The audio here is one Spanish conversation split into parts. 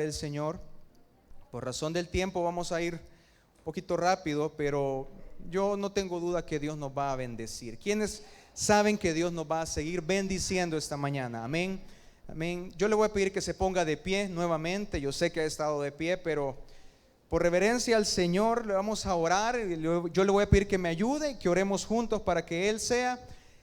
del Señor. Por razón del tiempo vamos a ir un poquito rápido, pero yo no tengo duda que Dios nos va a bendecir. ¿Quiénes saben que Dios nos va a seguir bendiciendo esta mañana? Amén. Amén. Yo le voy a pedir que se ponga de pie nuevamente. Yo sé que ha estado de pie, pero por reverencia al Señor le vamos a orar. Yo le voy a pedir que me ayude, que oremos juntos para que Él sea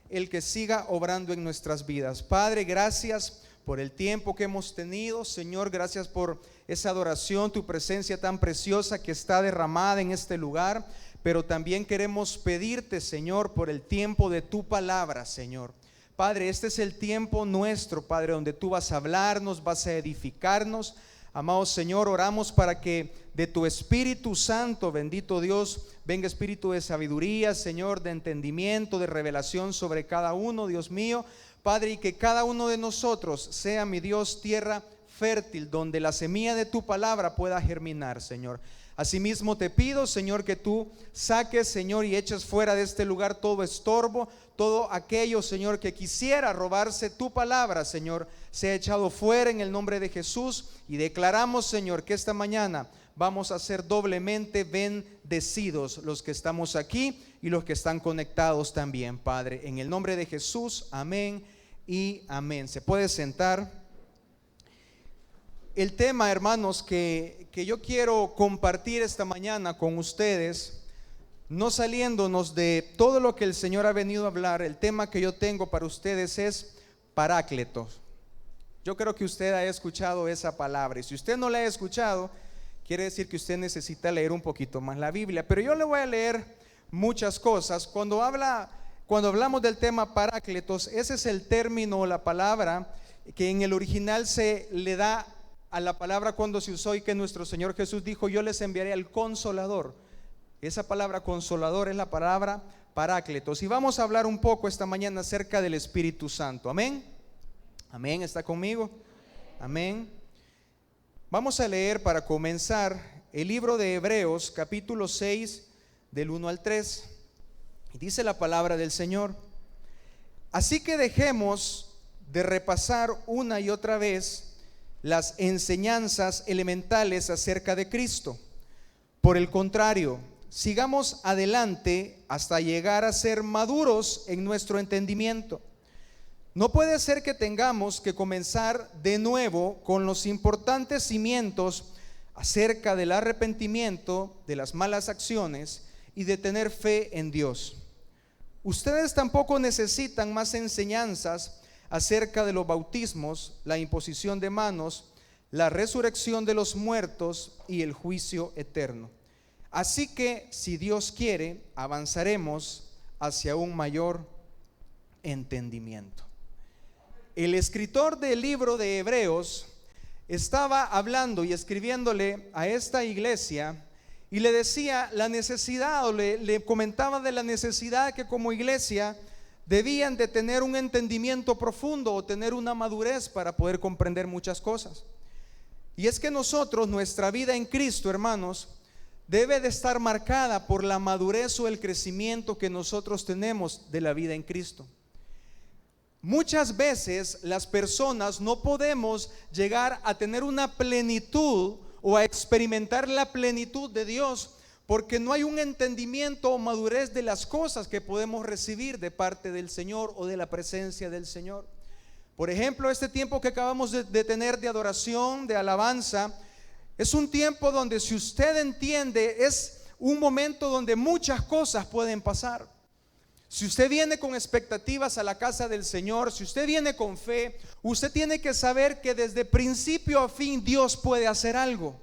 el que siga obrando en nuestras vidas. Padre, gracias por el tiempo que hemos tenido. Señor, gracias por esa adoración, tu presencia tan preciosa que está derramada en este lugar. Pero también queremos pedirte, Señor, por el tiempo de tu palabra, Señor. Padre, este es el tiempo nuestro, Padre, donde tú vas a hablarnos, vas a edificarnos. Amado Señor, oramos para que de tu Espíritu Santo, bendito Dios, venga espíritu de sabiduría, Señor, de entendimiento, de revelación sobre cada uno, Dios mío. Padre, y que cada uno de nosotros sea, mi Dios, tierra fértil, donde la semilla de tu palabra pueda germinar, Señor. Asimismo te pido, Señor, que tú saques, Señor, y eches fuera de este lugar todo estorbo, todo aquello, Señor, que quisiera robarse tu palabra, Señor, sea echado fuera en el nombre de Jesús. Y declaramos, Señor, que esta mañana vamos a ser doblemente bendecidos los que estamos aquí y los que están conectados también, Padre, en el nombre de Jesús, amén y amén. Se puede sentar. El tema, hermanos, que yo quiero compartir esta mañana con ustedes, no saliéndonos de todo lo que el Señor ha venido a hablar, el tema que yo tengo para ustedes es Parácletos. Yo creo que usted ha escuchado esa palabra, y si usted no la ha escuchado, quiere decir que usted necesita leer un poquito más la Biblia. Pero yo le voy a leer muchas cosas. Cuando hablamos del tema Parácletos, ese es el término o la palabra que en el original se le da a la palabra cuando se usó, y que nuestro Señor Jesús dijo: yo les enviaré al Consolador. Esa palabra Consolador es la palabra Parácletos. Y vamos a hablar un poco esta mañana acerca del Espíritu Santo. Amén. Amén. ¿Está conmigo? Amén. Vamos a leer para comenzar el libro de Hebreos, capítulo 6, del 1 al 3. Y dice la palabra del Señor: así que dejemos de repasar una y otra vez las enseñanzas elementales acerca de Cristo. Por el contrario, sigamos adelante hasta llegar a ser maduros en nuestro entendimiento. No puede ser que tengamos que comenzar de nuevo con los importantes cimientos acerca del arrepentimiento, de las malas acciones y de tener fe en Dios. Ustedes tampoco necesitan más enseñanzas acerca de los bautismos, la imposición de manos, la resurrección de los muertos y el juicio eterno. Así que, si Dios quiere, avanzaremos hacia un mayor entendimiento. El escritor del libro de Hebreos estaba hablando y escribiéndole a esta iglesia, y le decía la necesidad, o le comentaba de la necesidad que como iglesia debían de tener un entendimiento profundo o tener una madurez para poder comprender muchas cosas. Y es que nosotros, nuestra vida en Cristo, hermanos, debe de estar marcada por la madurez o el crecimiento que nosotros tenemos de la vida en Cristo. Muchas veces las personas no podemos llegar a tener una plenitud o a experimentar la plenitud de Dios, porque no hay un entendimiento o madurez de las cosas que podemos recibir de parte del Señor o de la presencia del Señor. Por ejemplo, este tiempo que acabamos de tener de adoración, de alabanza, es un tiempo donde, si usted entiende, es un momento donde muchas cosas pueden pasar. Si usted viene con expectativas a la casa del Señor, si usted viene con fe, usted tiene que saber que desde principio a fin Dios puede hacer algo,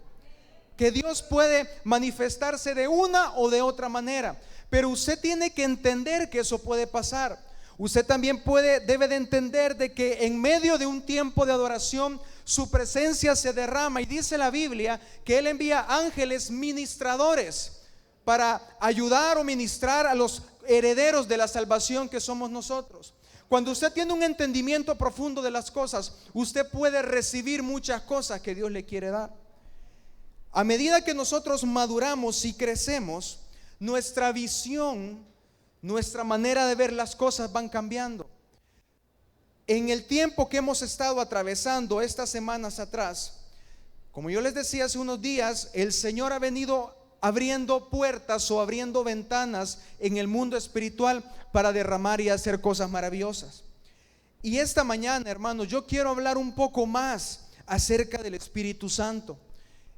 que Dios puede manifestarse de una o de otra manera. Pero usted tiene que entender que eso puede pasar. Usted también debe de entender de que en medio de un tiempo de adoración su presencia se derrama, y dice la Biblia que Él envía ángeles ministradores para ayudar o ministrar a los herederos de la salvación que somos nosotros. Cuando usted tiene un entendimiento profundo de las cosas, usted puede recibir muchas cosas que Dios le quiere dar. A medida que nosotros maduramos y crecemos, nuestra visión, nuestra manera de ver las cosas van cambiando. En el tiempo que hemos estado atravesando estas semanas atrás, Como yo les decía hace unos días, el Señor ha venido abriendo puertas o abriendo ventanas en el mundo espiritual para derramar y hacer cosas maravillosas. Y esta mañana, hermanos, yo quiero hablar un poco más acerca del Espíritu Santo.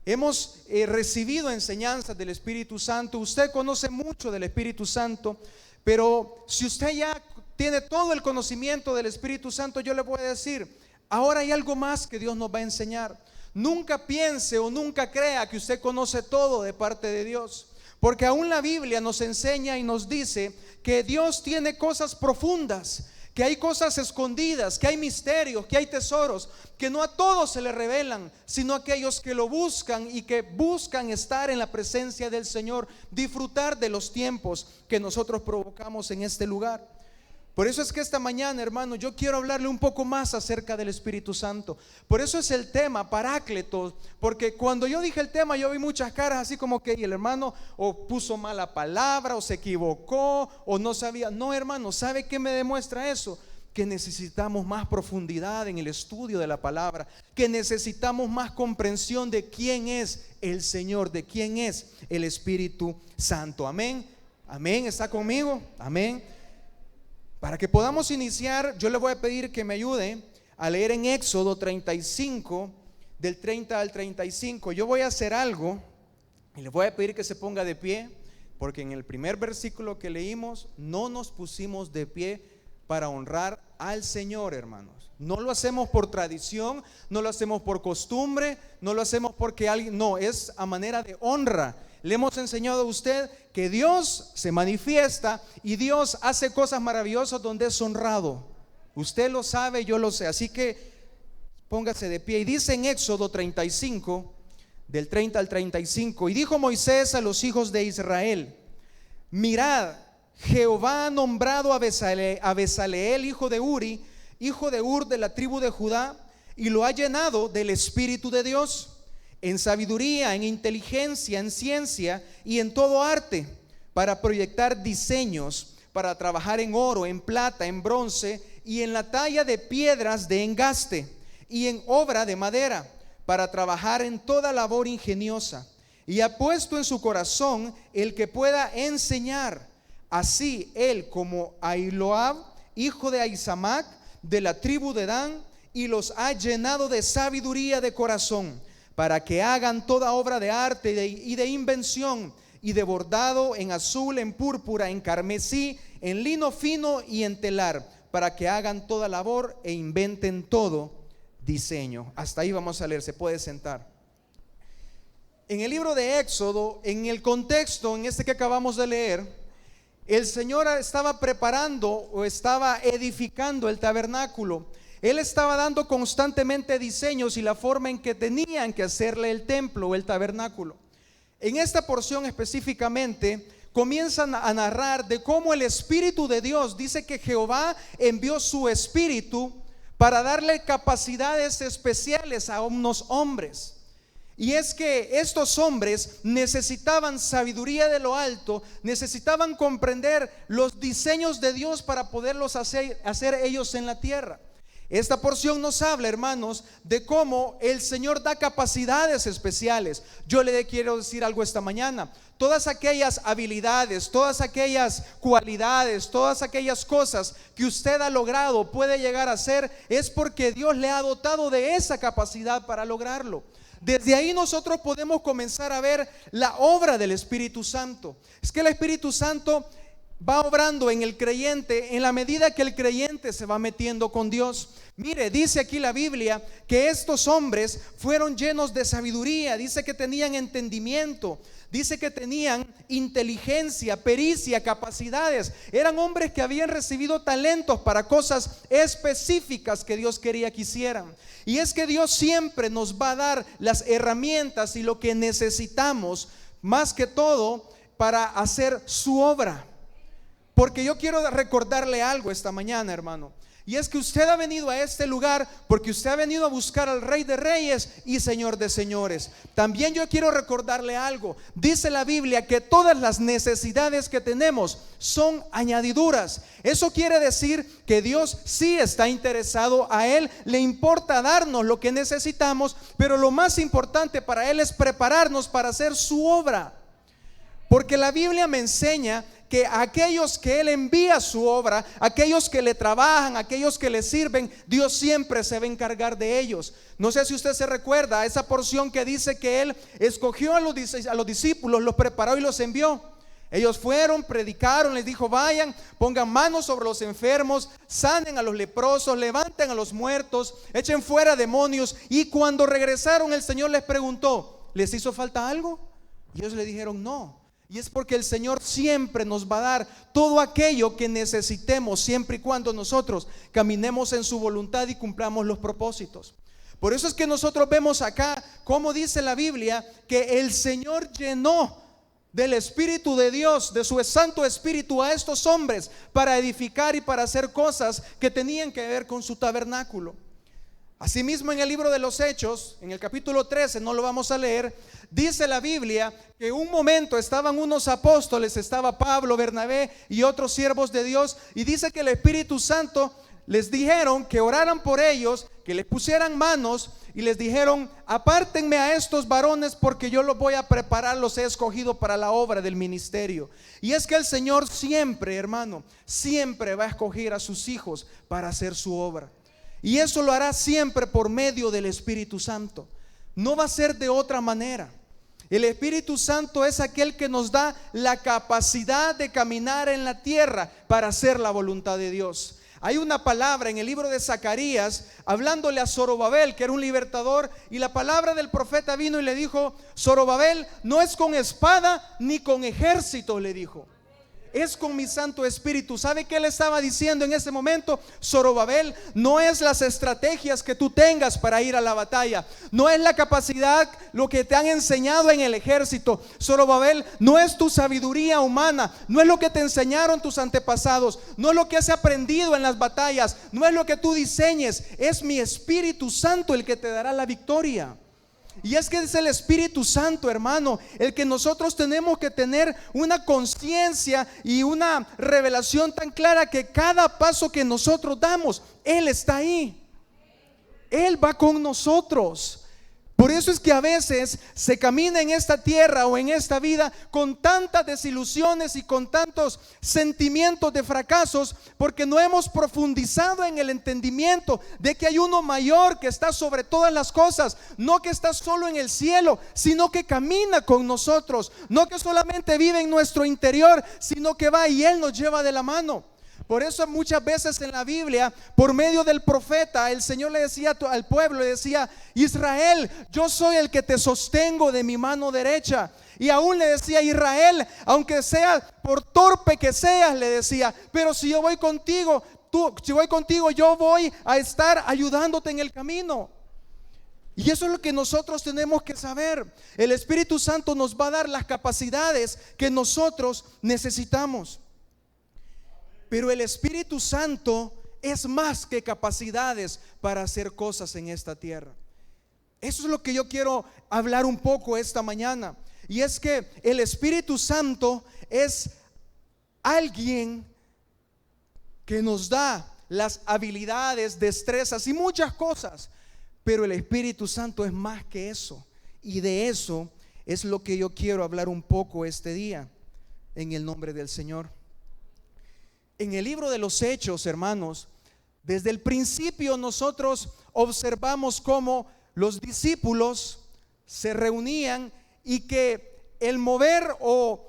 Hemos recibido enseñanzas del Espíritu Santo. Usted conoce mucho del Espíritu Santo, pero si usted ya tiene todo el conocimiento del Espíritu Santo, yo le voy a decir, ahora hay algo más que Dios nos va a enseñar. Nunca piense o nunca crea que usted conoce todo de parte de Dios, porque aún la Biblia nos enseña y nos dice que Dios tiene cosas profundas, que hay cosas escondidas, que hay misterios, que hay tesoros, que no a todos se le revelan, sino a aquellos que lo buscan y que buscan estar en la presencia del Señor, disfrutar de los tiempos que nosotros provocamos en este lugar. Por eso es que esta mañana, hermano, yo quiero hablarle un poco más acerca del Espíritu Santo. Por eso es el tema, Parácletos, porque cuando yo dije el tema, yo vi muchas caras así como que el hermano o puso mala palabra, o se equivocó, o no sabía. No, hermano, ¿sabe qué me demuestra eso? Que necesitamos más profundidad en el estudio de la palabra, que necesitamos más comprensión de quién es el Señor, de quién es el Espíritu Santo. Amén, amén, ¿está conmigo? Amén. Para que podamos iniciar, yo le voy a pedir que me ayude a leer en Éxodo 35, del 30 al 35. Yo voy a hacer algo y le voy a pedir que se ponga de pie, porque en el primer versículo que leímos no nos pusimos de pie para honrar al Señor, hermanos. No lo hacemos por tradición, no lo hacemos por costumbre, no lo hacemos porque alguien, no, es a manera de honra. Le hemos enseñado a usted que Dios se manifiesta y Dios hace cosas maravillosas donde es honrado. Usted lo sabe, yo lo sé, así que póngase de pie. Y dice en Éxodo 35, del 30 al 35, y dijo Moisés a los hijos de Israel: mirad, Jehová ha nombrado a Besaleel, hijo de Uri, hijo de Ur, de la tribu de Judá, y lo ha llenado del Espíritu de Dios, en sabiduría, en inteligencia, en ciencia y en todo arte, para proyectar diseños, para trabajar en oro, en plata, en bronce y en la talla de piedras de engaste y en obra de madera, para trabajar en toda labor ingeniosa. Y ha puesto en su corazón el que pueda enseñar, así él como Ahiloab, hijo de Ahisamac, de la tribu de Dan, y los ha llenado de sabiduría de corazón, para que hagan toda obra de arte y de invención, y de bordado en azul, en púrpura, en carmesí, en lino fino y en telar, para que hagan toda labor e inventen todo diseño. Hasta ahí vamos a leer, se puede sentar. En el libro de Éxodo, en el contexto en este que acabamos de leer, el Señor estaba preparando o estaba edificando el tabernáculo. Él estaba dando constantemente diseños y la forma en que tenían que hacerle el templo o el tabernáculo. En esta porción específicamente comienzan a narrar de cómo el Espíritu de Dios, dice que Jehová envió su Espíritu para darle capacidades especiales a unos hombres. Y es que estos hombres necesitaban sabiduría de lo alto, necesitaban comprender los diseños de Dios para poderlos hacer ellos en la tierra. Esta porción nos habla, hermanos, de cómo el Señor da capacidades especiales. Yo le quiero decir algo esta mañana. Todas aquellas habilidades, todas aquellas cualidades, todas aquellas cosas que usted ha logrado, puede llegar a hacer, es porque Dios le ha dotado de esa capacidad para lograrlo. Desde ahí nosotros podemos comenzar a ver la obra del Espíritu Santo. Es que el Espíritu Santo va obrando en el creyente en la medida que el creyente se va metiendo con Dios. Mire, dice aquí la Biblia que estos hombres fueron llenos de sabiduría, dice que tenían entendimiento, dice que tenían inteligencia, pericia, capacidades. Eran hombres que habían recibido talentos para cosas específicas que Dios quería que hicieran. Y es que Dios siempre nos va a dar las herramientas y lo que necesitamos, más que todo, para hacer su obra. Porque yo quiero recordarle algo esta mañana, hermano. Y es que usted ha venido a este lugar porque usted ha venido a buscar al Rey de Reyes y Señor de Señores. También yo quiero recordarle algo. Dice la Biblia que todas las necesidades que tenemos son añadiduras. Eso quiere decir que Dios sí está interesado. A Él le importa darnos lo que necesitamos, pero lo más importante para Él es prepararnos para hacer su obra. Porque la Biblia me enseña que aquellos que Él envía su obra, aquellos que le trabajan, aquellos que le sirven, Dios siempre se va a encargar de ellos. No sé si usted se recuerda a esa porción que dice que Él escogió a los discípulos, los preparó y los envió. Ellos fueron, predicaron, les dijo: vayan, pongan manos sobre los enfermos, sanen a los leprosos, levanten a los muertos, echen fuera demonios. Y cuando regresaron, el Señor les preguntó: ¿les hizo falta algo? Y ellos le dijeron: no. Y es porque el Señor siempre nos va a dar todo aquello que necesitemos, siempre y cuando nosotros caminemos en su voluntad y cumplamos los propósitos. Por eso es que nosotros vemos acá, como dice la Biblia, que el Señor llenó del Espíritu de Dios, de su Santo Espíritu, a estos hombres para edificar y para hacer cosas que tenían que ver con su tabernáculo. Asimismo, en el libro de los Hechos, en el capítulo 13, no lo vamos a leer, dice la Biblia que un momento estaban unos apóstoles, estaba Pablo, Bernabé y otros siervos de Dios, y dice que el Espíritu Santo les dijeron que oraran por ellos, que les pusieran manos, y les dijeron: apártenme a estos varones porque yo los voy a preparar, los he escogido para la obra del ministerio. Y es que el Señor siempre, hermano, siempre va a escoger a sus hijos para hacer su obra. Y eso lo hará siempre por medio del Espíritu Santo. No va a ser de otra manera. El Espíritu Santo es aquel que nos da la capacidad de caminar en la tierra para hacer la voluntad de Dios. Hay una palabra en el libro de Zacarías hablándole a Zorobabel, que era un libertador, y la palabra del profeta vino y le dijo: Zorobabel, no es con espada ni con ejército, le dijo, es con mi Santo Espíritu. ¿Sabe qué le estaba diciendo en ese momento? Zorobabel, no es las estrategias que tú tengas para ir a la batalla, no es la capacidad, lo que te han enseñado en el ejército. Zorobabel, no es tu sabiduría humana, no es lo que te enseñaron tus antepasados, no es lo que has aprendido en las batallas, no es lo que tú diseñes, es mi Espíritu Santo el que te dará la victoria. Y es que es el Espíritu Santo, hermano, el que nosotros tenemos que tener una conciencia y una revelación tan clara que cada paso que nosotros damos, Él está ahí. Él va con nosotros. Por eso es que a veces se camina en esta tierra o en esta vida con tantas desilusiones y con tantos sentimientos de fracasos, porque no hemos profundizado en el entendimiento de que hay uno mayor que está sobre todas las cosas, no que está solo en el cielo, sino que camina con nosotros, no que solamente vive en nuestro interior, sino que va y Él nos lleva de la mano. Por eso muchas veces en la Biblia, por medio del profeta, el Señor le decía al pueblo, le decía: Israel, yo soy el que te sostengo de mi mano derecha. Y aún le decía: Israel, aunque sea por torpe que seas, le decía, pero si yo voy contigo, yo voy a estar ayudándote en el camino. Y eso es lo que nosotros tenemos que saber. El Espíritu Santo nos va a dar las capacidades que nosotros necesitamos. Pero el Espíritu Santo es más que capacidades para hacer cosas en esta tierra. Eso es lo que yo quiero hablar un poco esta mañana. Y es que el Espíritu Santo es alguien que nos da las habilidades, destrezas y muchas cosas. Pero el Espíritu Santo es más que eso. Y de eso es lo que yo quiero hablar un poco este día, en el nombre del Señor. En el libro de los Hechos, hermanos, desde el principio nosotros observamos cómo los discípulos se reunían y que el mover o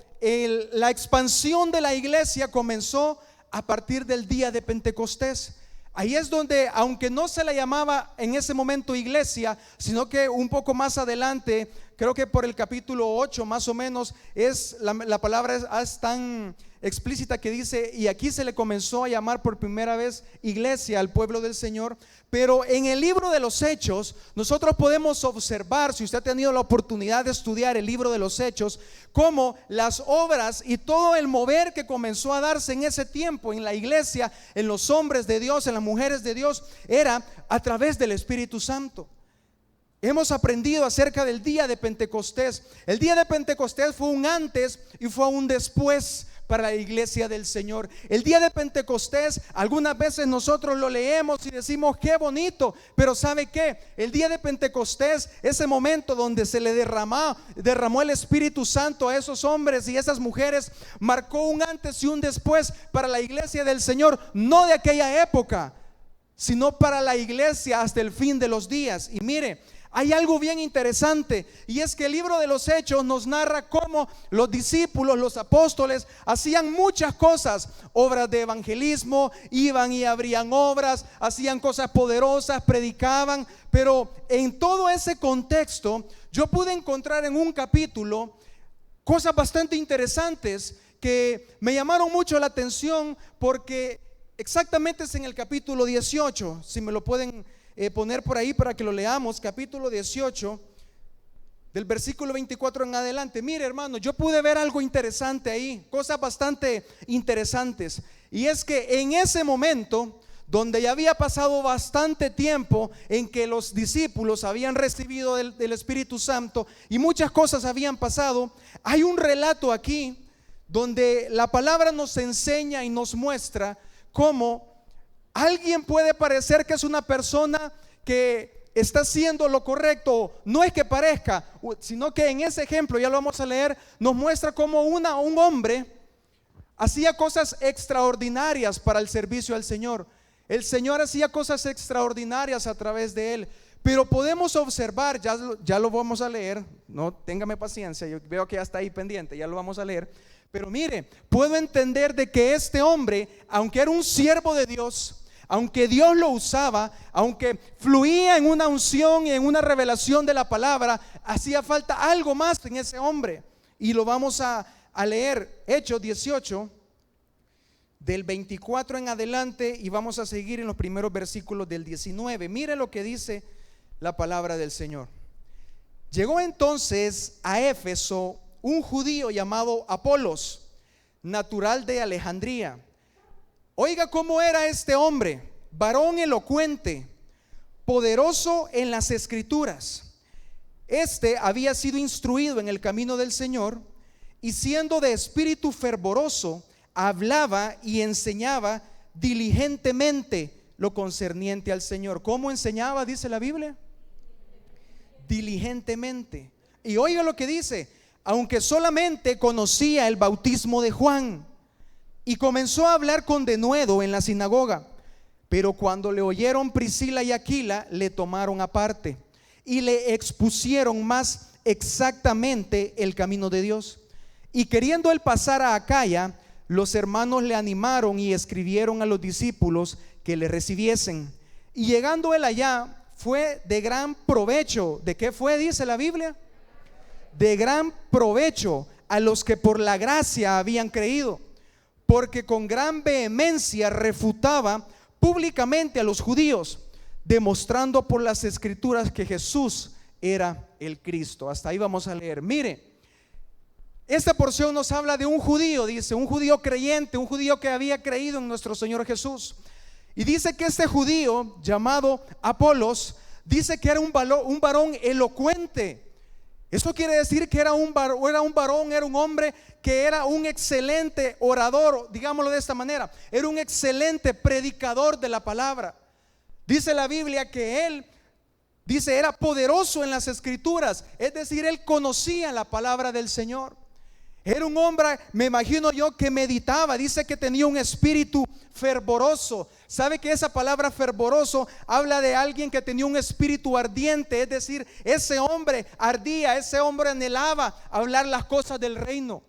la expansión de la iglesia comenzó a partir del día de Pentecostés. Ahí es donde, aunque no se la llamaba en ese momento iglesia, sino que un poco más adelante, creo que por el capítulo 8 más o menos, es la palabra es tan explícita que dice, y aquí se le comenzó a llamar por primera vez iglesia al pueblo del Señor. Pero en el libro de los Hechos nosotros podemos observar, si usted ha tenido la oportunidad de estudiar el libro de los Hechos, cómo las obras y todo el mover que comenzó a darse en ese tiempo en la iglesia, en los hombres de Dios, en las mujeres de Dios, era a través del Espíritu Santo. Hemos aprendido acerca del día de Pentecostés. El día de Pentecostés fue un antes y fue un después para la iglesia del Señor. El día de Pentecostés, algunas veces nosotros lo leemos y decimos qué bonito, pero ¿sabe qué? El día de Pentecostés, ese momento donde se le derramó el Espíritu Santo a esos hombres y esas mujeres, marcó un antes y un después para la iglesia del Señor, no de aquella época, sino para la iglesia hasta el fin de los días. Y mire, hay algo bien interesante, y es que el libro de los Hechos nos narra cómo los discípulos, los apóstoles, hacían muchas cosas, obras de evangelismo, iban y abrían obras, hacían cosas poderosas, predicaban. Pero en todo ese contexto yo pude encontrar en un capítulo cosas bastante interesantes que me llamaron mucho la atención, porque exactamente es en el capítulo 18, si me lo pueden poner por ahí para que lo leamos, capítulo 18, del versículo 24 en adelante. Mire, hermano, yo pude ver algo interesante ahí, cosas bastante interesantes. Y es que en ese momento, donde ya había pasado bastante tiempo en que los discípulos habían recibido del Espíritu Santo y muchas cosas habían pasado, hay un relato aquí donde la palabra nos enseña y nos muestra cómo alguien puede parecer que es una persona que está haciendo lo correcto. No es que parezca, sino que en ese ejemplo, ya lo vamos a leer, nos muestra cómo un hombre hacía cosas extraordinarias para el servicio al Señor. El Señor hacía cosas extraordinarias a través de él. Pero podemos observar, ya lo vamos a leer, no, téngame paciencia, yo veo que ya está ahí pendiente, ya lo vamos a leer. Pero mire, puedo entender de que este hombre, aunque era un siervo de Dios, aunque Dios lo usaba, aunque fluía en una unción y en una revelación de la palabra, hacía falta algo más en ese hombre. Y lo vamos a leer, Hechos 18, del 24 en adelante, y vamos a seguir en los primeros versículos del 19. Mire lo que dice la palabra del Señor. Llegó entonces a Éfeso un judío llamado Apolos, natural de Alejandría. Oiga cómo era este hombre: varón elocuente, poderoso en las escrituras. Este había sido instruido en el camino del Señor, y siendo de espíritu fervoroso, hablaba y enseñaba diligentemente lo concerniente al Señor. ¿Cómo enseñaba? Dice la Biblia, diligentemente. Y oiga lo que dice: aunque solamente conocía el bautismo de Juan. Y comenzó a hablar con denuedo en la sinagoga. Pero cuando le oyeron Priscila y Aquila, le tomaron aparte y le expusieron más exactamente el camino de Dios. Y queriendo él pasar a Acaya, los hermanos le animaron y escribieron a los discípulos que le recibiesen. Y llegando él allá, fue de gran provecho. ¿De qué fue? Dice la Biblia. De gran provecho a los que por la gracia habían creído, porque con gran vehemencia refutaba públicamente a los judíos, demostrando por las escrituras que Jesús era el Cristo. Hasta ahí vamos a leer. Mire, esta porción nos habla de un judío, dice, un judío creyente, un judío que había creído en nuestro Señor Jesús. Y dice que este judío llamado Apolos, dice que era un varón elocuente. Eso quiere decir que era un hombre que era un excelente orador, digámoslo de esta manera. Era un excelente predicador de la palabra. Dice la Biblia que él, dice, era poderoso en las escrituras. Es decir, él conocía la palabra del Señor. Era un hombre, me imagino yo, que meditaba. Dice que tenía un espíritu fervoroso. ¿Sabe que esa palabra fervoroso habla de alguien que tenía un espíritu ardiente? Es decir, ese hombre ardía, ese hombre anhelaba hablar las cosas del reino.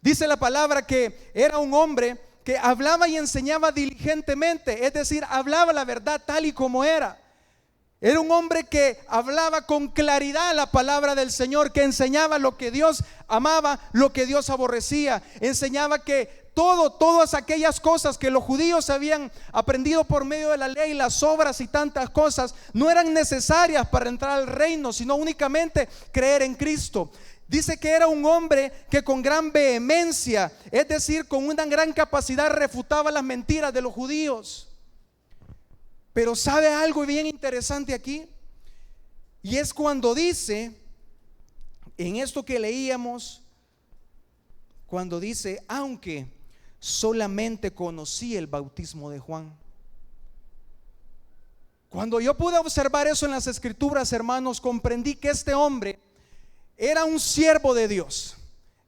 Dice la palabra que era un hombre que hablaba y enseñaba diligentemente. Es decir, hablaba la verdad tal y como era. Era un hombre que hablaba con claridad la palabra del Señor, que enseñaba lo que Dios amaba, lo que Dios aborrecía. Enseñaba que todas aquellas cosas que los judíos habían aprendido por medio de la ley, las obras y tantas cosas, no eran necesarias para entrar al reino, sino únicamente creer en Cristo. Dice que era un hombre que con gran vehemencia, es decir, con una gran capacidad, refutaba las mentiras de los judíos. Pero ¿sabe algo bien interesante aquí? Y es cuando dice, en esto que leíamos, cuando dice, aunque solamente conocí el bautismo de Juan. Cuando yo pude observar eso en las escrituras, hermanos, comprendí que este hombre era un siervo de Dios,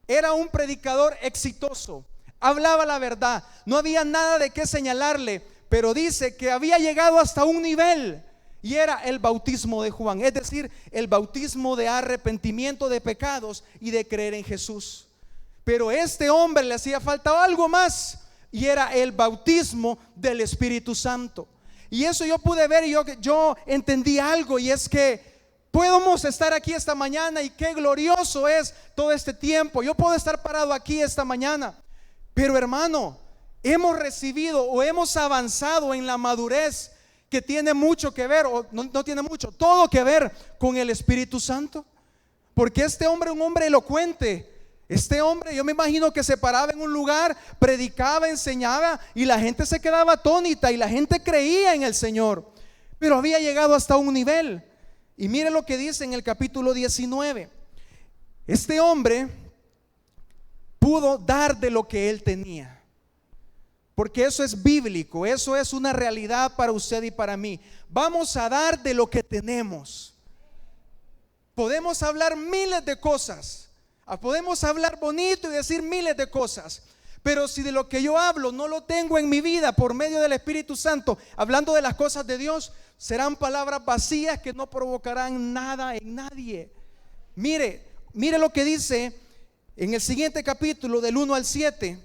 era un predicador exitoso, hablaba la verdad, no había nada de qué señalarle, pero dice que había llegado hasta un nivel, y era el bautismo de Juan, es decir, el bautismo de arrepentimiento de pecados y de creer en Jesús. Pero a este hombre le hacía falta algo más, y era el bautismo del Espíritu Santo. Y eso yo pude ver, y yo entendí algo, y es que podemos estar aquí esta mañana, y qué glorioso es todo este tiempo. Yo puedo estar parado aquí esta mañana, pero hermano, hemos recibido o hemos avanzado en la madurez que tiene mucho que ver, o no tiene mucho, todo que ver con el Espíritu Santo. Porque este hombre, un hombre elocuente, este hombre, yo me imagino que se paraba en un lugar, predicaba, enseñaba, y la gente se quedaba atónita, y la gente creía en el Señor. Pero había llegado hasta un nivel. Y mire lo que dice en el capítulo 19. Este hombre pudo dar de lo que él tenía, porque eso es bíblico, eso es una realidad para usted y para mí. Vamos a dar de lo que tenemos. Podemos hablar miles de cosas, podemos hablar bonito y decir miles de cosas, pero si de lo que yo hablo no lo tengo en mi vida por medio del Espíritu Santo, hablando de las cosas de Dios, serán palabras vacías que no provocarán nada en nadie. Mire lo que dice en el siguiente capítulo, del 1 al 7.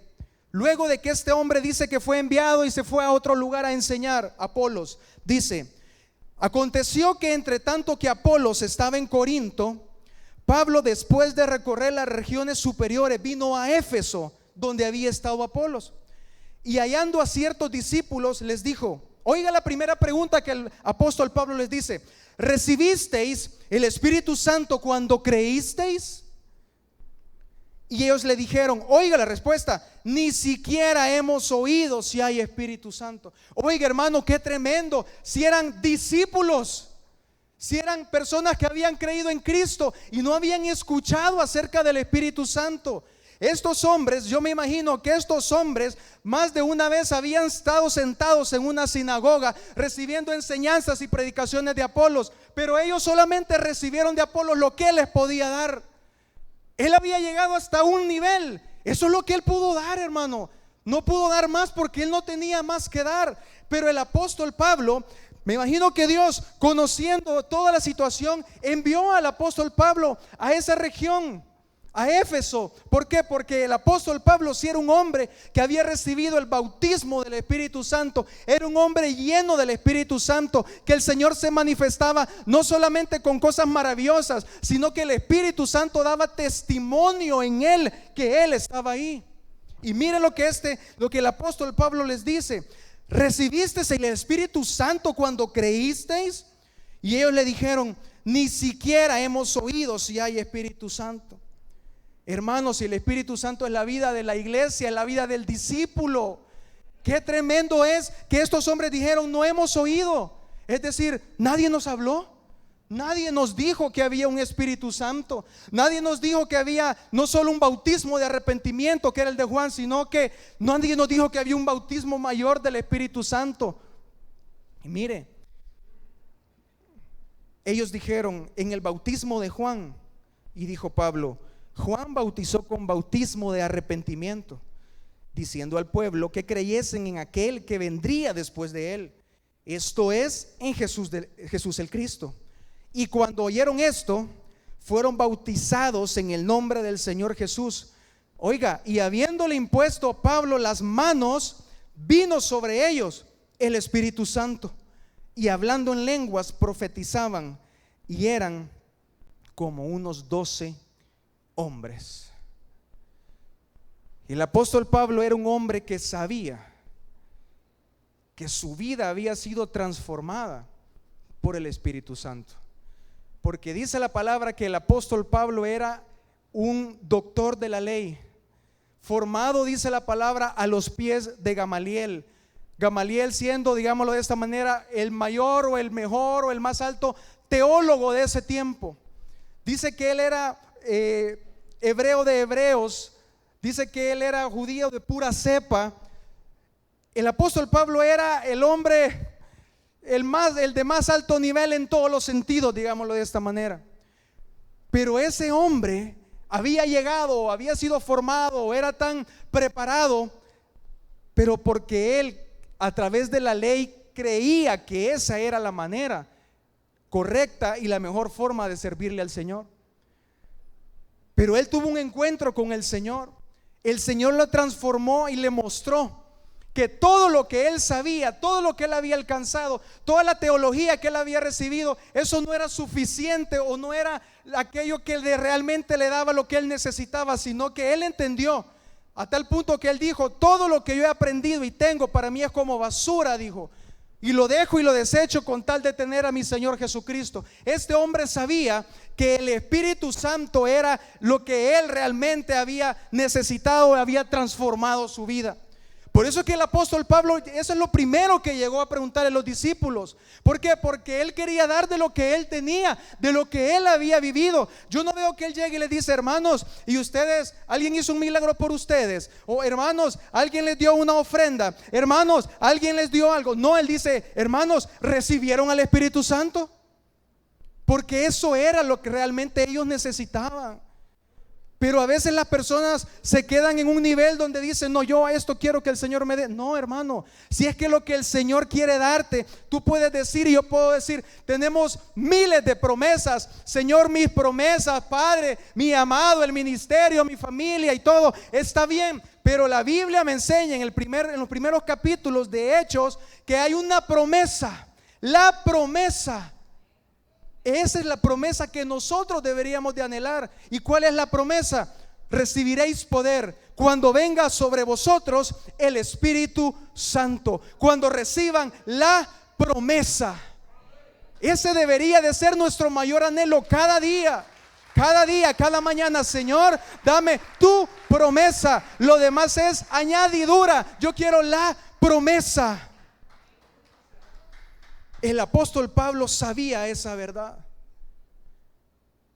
Luego de que este hombre dice que fue enviado y se fue a otro lugar a enseñar, Apolos, dice: aconteció que entre tanto que Apolos estaba en Corinto, Pablo, después de recorrer las regiones superiores, vino a Éfeso, donde había estado Apolos, y hallando a ciertos discípulos les dijo, oiga la primera pregunta que el apóstol Pablo les dice: ¿recibisteis el Espíritu Santo cuando creísteis? Y ellos le dijeron, oiga la respuesta, ni siquiera hemos oído si hay Espíritu Santo. Oiga hermano, qué tremendo. Si eran discípulos, si eran personas que habían creído en Cristo y no habían escuchado acerca del Espíritu Santo. Estos hombres, yo me imagino que estos hombres más de una vez habían estado sentados en una sinagoga recibiendo enseñanzas y predicaciones de Apolos, pero ellos solamente recibieron de Apolos lo que él les podía dar. Él había llegado hasta un nivel, eso es lo que él pudo dar, hermano. No pudo dar más porque él no tenía más que dar. Pero el apóstol Pablo, me imagino que Dios, conociendo toda la situación, envió al apóstol Pablo a esa región, a Éfeso. ¿Por qué? Porque el apóstol Pablo sí era un hombre que había recibido el bautismo del Espíritu Santo, era un hombre lleno del Espíritu Santo, que el Señor se manifestaba no solamente con cosas maravillosas, sino que el Espíritu Santo daba testimonio en él que él estaba ahí. Y mire lo que el apóstol Pablo les dice: ¿recibisteis el Espíritu Santo cuando creísteis? Y ellos le dijeron, ni siquiera hemos oído si hay Espíritu Santo. Hermanos, si el Espíritu Santo es la vida de la iglesia, es la vida del discípulo. Qué tremendo es que estos hombres dijeron, no hemos oído. Es decir, nadie nos habló, nadie nos dijo que había un Espíritu Santo, nadie nos dijo que había no solo un bautismo de arrepentimiento que era el de Juan, sino que nadie nos dijo que había un bautismo mayor del Espíritu Santo. Y mire, ellos dijeron en el bautismo de Juan, y dijo Pablo, Juan bautizó con bautismo de arrepentimiento, diciendo al pueblo que creyesen en aquel que vendría después de él, esto es, en Jesús el Cristo. Y cuando oyeron esto, fueron bautizados en el nombre del Señor Jesús. Oiga, y habiéndole impuesto Pablo las manos, vino sobre ellos el Espíritu Santo, y hablando en lenguas profetizaban, y eran como unos 12 hombres. Y el apóstol Pablo era un hombre que sabía que su vida había sido transformada por el Espíritu Santo. Porque dice la palabra que el apóstol Pablo era un doctor de la ley, formado, dice la palabra, a los pies de Gamaliel. Gamaliel siendo, digámoslo de esta manera, el mayor o el mejor o el más alto teólogo de ese tiempo. Dice que él era hebreo de hebreos, dice que él era judío de pura cepa. El apóstol Pablo era el hombre, el de más alto nivel en todos los sentidos, digámoslo de esta manera. Pero ese hombre había llegado, había sido formado, era tan preparado, pero porque él a través de la ley creía que esa era la manera correcta y la mejor forma de servirle al Señor. Pero él tuvo un encuentro con el Señor. El Señor lo transformó y le mostró que todo lo que él sabía, todo lo que él había alcanzado, toda la teología que él había recibido, eso no era suficiente o no era aquello que realmente le daba lo que él necesitaba, sino que él entendió a tal punto que él dijo: todo lo que yo he aprendido y tengo para mí es como basura, dijo, y lo dejo y lo desecho con tal de tener a mi Señor Jesucristo. Este hombre sabía que el Espíritu Santo era lo que él realmente había necesitado, había transformado su vida. Por eso es que el apóstol Pablo, eso es lo primero que llegó a preguntarle a los discípulos. ¿Por qué? Porque él quería dar de lo que él tenía, de lo que él había vivido. Yo no veo que él llegue y le dice: hermanos, y ustedes, alguien hizo un milagro por ustedes, o hermanos, alguien les dio una ofrenda, hermanos, alguien les dio algo. No, él dice: hermanos, ¿recibieron al Espíritu Santo? Porque eso era lo que realmente ellos necesitaban. Pero a veces las personas se quedan en un nivel donde dicen: no, yo a esto quiero que el Señor me dé. No, hermano, si es que lo que el Señor quiere darte, tú puedes decir, y yo puedo decir: tenemos miles de promesas. Señor, mis promesas, Padre, mi amado, el ministerio, mi familia y todo está bien. Pero la Biblia me enseña en los primeros capítulos de Hechos que hay una promesa. La promesa, esa es la promesa que nosotros deberíamos de anhelar. ¿Y cuál es la promesa? Recibiréis poder cuando venga sobre vosotros el Espíritu Santo. Cuando reciban la promesa. Ese debería de ser nuestro mayor anhelo cada día. Cada día, cada mañana: Señor, dame tu promesa. Lo demás es añadidura. Yo quiero la promesa. El apóstol Pablo sabía esa verdad.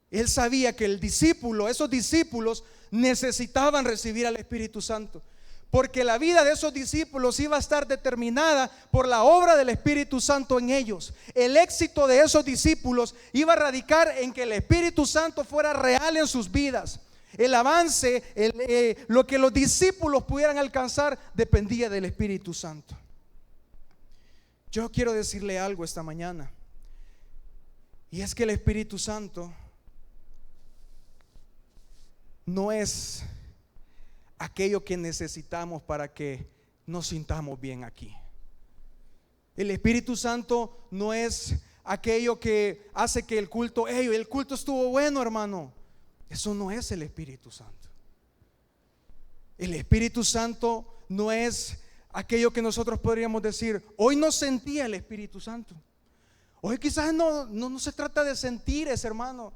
Él sabía que esos discípulos necesitaban recibir al Espíritu Santo, porque la vida de esos discípulos iba a estar determinada por la obra del Espíritu Santo en ellos. El éxito de esos discípulos iba a radicar en que el Espíritu Santo fuera real en sus vidas. El avance, lo que los discípulos pudieran alcanzar, dependía del Espíritu Santo. Yo quiero decirle algo esta mañana, y es que el Espíritu Santo no es aquello que necesitamos para que nos sintamos bien aquí. El Espíritu Santo no es aquello que hace que el culto estuvo bueno, hermano. Eso no es el Espíritu Santo. El Espíritu Santo no es aquello que nosotros podríamos decir: hoy no sentía el Espíritu Santo. Hoy quizás no se trata de sentir, hermano.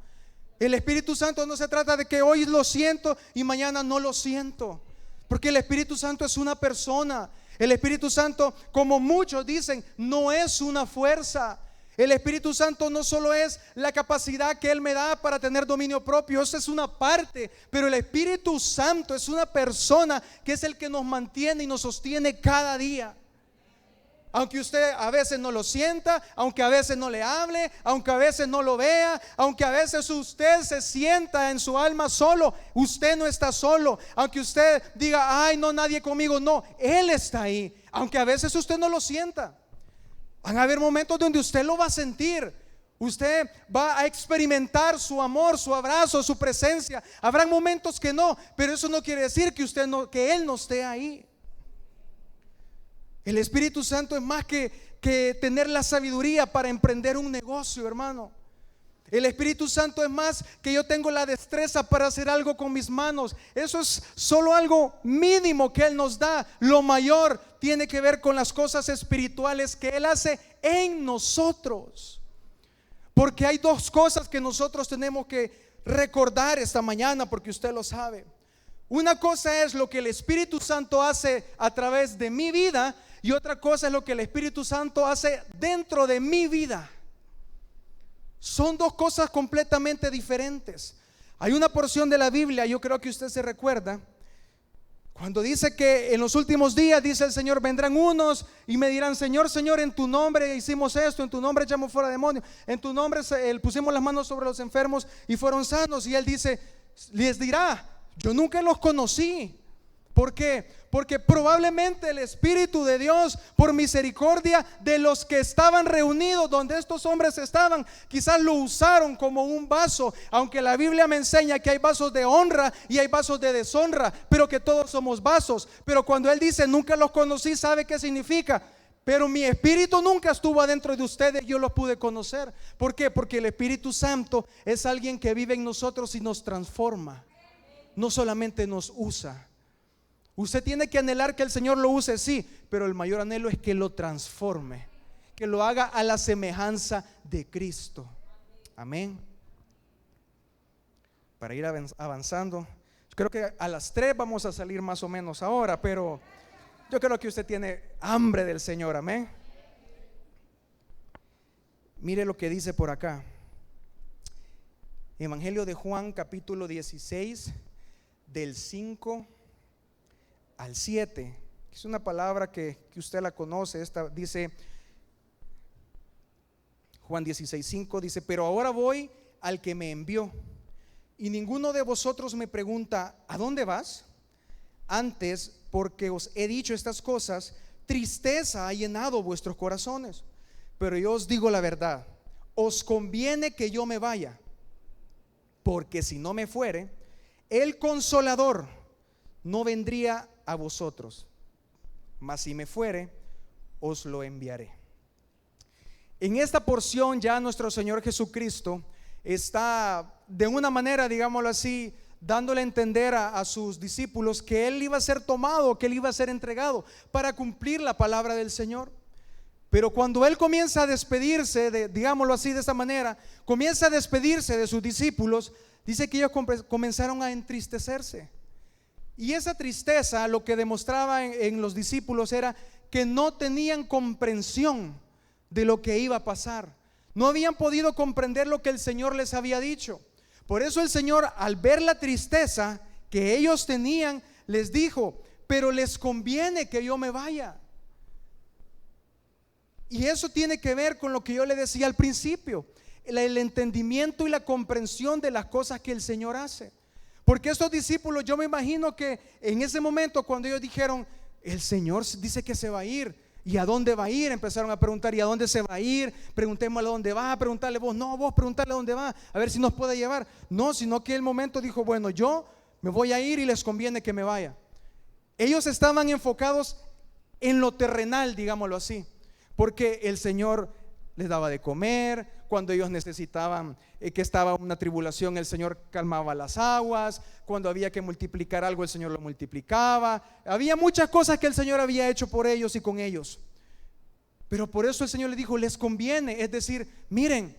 El Espíritu Santo no se trata de que hoy lo siento y mañana no lo siento, porque el Espíritu Santo es una persona. El Espíritu Santo, como muchos dicen, no es una fuerza. El Espíritu Santo no solo es la capacidad que Él me da para tener dominio propio, eso es una parte, pero el Espíritu Santo es una persona que es el que nos mantiene y nos sostiene cada día. Aunque usted a veces no lo sienta, aunque a veces no le hable, aunque a veces no lo vea, aunque a veces usted se sienta en su alma solo, usted no está solo. Aunque usted diga: ay, no, nadie conmigo, no, Él está ahí. Aunque a veces usted no lo sienta, van a haber momentos donde usted lo va a sentir. Usted va a experimentar su amor, su abrazo, su presencia. Habrán momentos que no, pero eso no quiere decir que Él no esté ahí. El Espíritu Santo es más que tener la sabiduría para emprender un negocio, hermano. El Espíritu Santo es más que yo tengo la destreza para hacer algo con mis manos. Eso es solo algo mínimo que Él nos da. Lo mayor tiene que ver con las cosas espirituales que Él hace en nosotros. Porque hay dos cosas que nosotros tenemos que recordar esta mañana, porque usted lo sabe. Una cosa es lo que el Espíritu Santo hace a través de mi vida, y otra cosa es lo que el Espíritu Santo hace dentro de mi vida. Son dos cosas completamente diferentes. Hay una porción de la Biblia, yo creo que usted se recuerda, cuando dice que en los últimos días, dice el Señor, vendrán unos y me dirán: Señor, Señor, en tu nombre hicimos esto, en tu nombre echamos fuera demonios, en tu nombre pusimos las manos sobre los enfermos y fueron sanos. Y Él dice, les dirá: yo nunca los conocí. ¿Por qué? Porque probablemente el Espíritu de Dios, por misericordia de los que estaban reunidos donde estos hombres estaban, quizás lo usaron como un vaso. Aunque la Biblia me enseña que hay vasos de honra y hay vasos de deshonra, pero que todos somos vasos. Pero cuando Él dice nunca los conocí, ¿sabe qué significa? Pero mi espíritu nunca estuvo adentro de ustedes, yo los pude conocer. ¿Por qué? Porque el Espíritu Santo es alguien que vive en nosotros y nos transforma, no solamente nos usa. Usted tiene que anhelar que el Señor lo use, sí, pero el mayor anhelo es que lo transforme, que lo haga a la semejanza de Cristo. Amén. Para ir avanzando, creo que a las 3 vamos a salir más o menos ahora, pero yo creo que usted tiene hambre del Señor. Amén. Mire lo que dice por acá. Evangelio de Juan, capítulo 16, del 5 al 7. Es una palabra que usted la conoce. Esta dice, Juan 16:5 dice: pero ahora voy al que me envió, y ninguno de vosotros me pregunta: ¿a dónde vas? Antes, porque os he dicho estas cosas, tristeza ha llenado vuestros corazones. Pero yo os digo la verdad, os conviene que yo me vaya, porque si no me fuere, el Consolador no vendría a vosotros, mas si me fuere, os lo enviaré. En esta porción ya nuestro Señor Jesucristo está de una manera, digámoslo así, dándole a entender a sus discípulos que Él iba a ser tomado, que Él iba a ser entregado para cumplir la palabra del Señor. Pero cuando Él comienza a despedirse, digámoslo así de esta manera, comienza a despedirse de sus discípulos, dice que ellos comenzaron a entristecerse. Y esa tristeza lo que demostraba en los discípulos era que no tenían comprensión de lo que iba a pasar. No habían podido comprender lo que el Señor les había dicho. Por eso el Señor, al ver la tristeza que ellos tenían, les dijo: pero les conviene que yo me vaya. Y eso tiene que ver con lo que yo le decía al principio, el entendimiento y la comprensión de las cosas que el Señor hace. Porque estos discípulos, yo me imagino que en ese momento, cuando ellos dijeron: el Señor dice que se va a ir, ¿y a dónde va a ir? Empezaron a preguntar: ¿y a dónde se va a ir? Preguntémosle a dónde va. Preguntarle vos, no, vos preguntarle a dónde va, a ver si nos puede llevar. No, sino que el momento dijo: bueno, yo me voy a ir y les conviene que me vaya. Ellos estaban enfocados en lo terrenal, digámoslo así, porque el Señor les daba de comer. Cuando ellos necesitaban que estaba una tribulación, el Señor calmaba las aguas. Cuando había que multiplicar algo, el Señor lo multiplicaba. Había muchas cosas que el Señor había hecho por ellos y con ellos. Pero por eso el Señor les dijo: les conviene. Es decir, miren,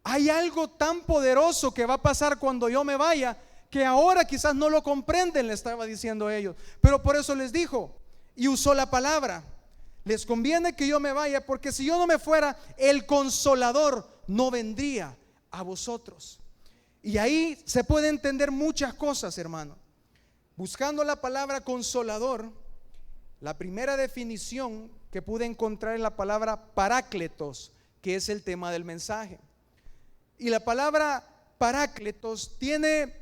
hay algo tan poderoso que va a pasar cuando yo me vaya, que ahora quizás no lo comprenden, le estaba diciendo a ellos. Pero por eso les dijo, y usó la palabra: les conviene que yo me vaya, porque si yo no me fuera, el Consolador no vendría a vosotros. Y ahí se puede entender muchas cosas, hermano. Buscando la palabra consolador, la primera definición que pude encontrar es la palabra parácletos, que es el tema del mensaje. Y la palabra parácletos tiene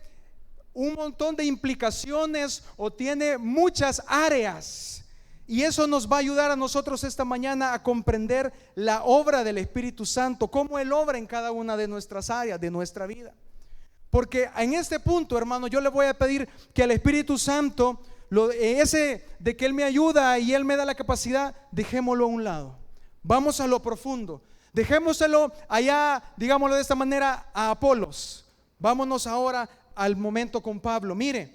un montón de implicaciones, o tiene muchas áreas. Y eso nos va a ayudar a nosotros esta mañana a comprender la obra del Espíritu Santo, cómo Él obra en cada una de nuestras áreas de nuestra vida. Porque en este punto, hermano, yo le voy a pedir que el Espíritu Santo, ese de que Él me ayuda y Él me da la capacidad, dejémoslo a un lado. Vamos a lo profundo. Dejémoselo allá, digámoslo de esta manera, a Apolos. Vámonos ahora al momento con Pablo. Mire,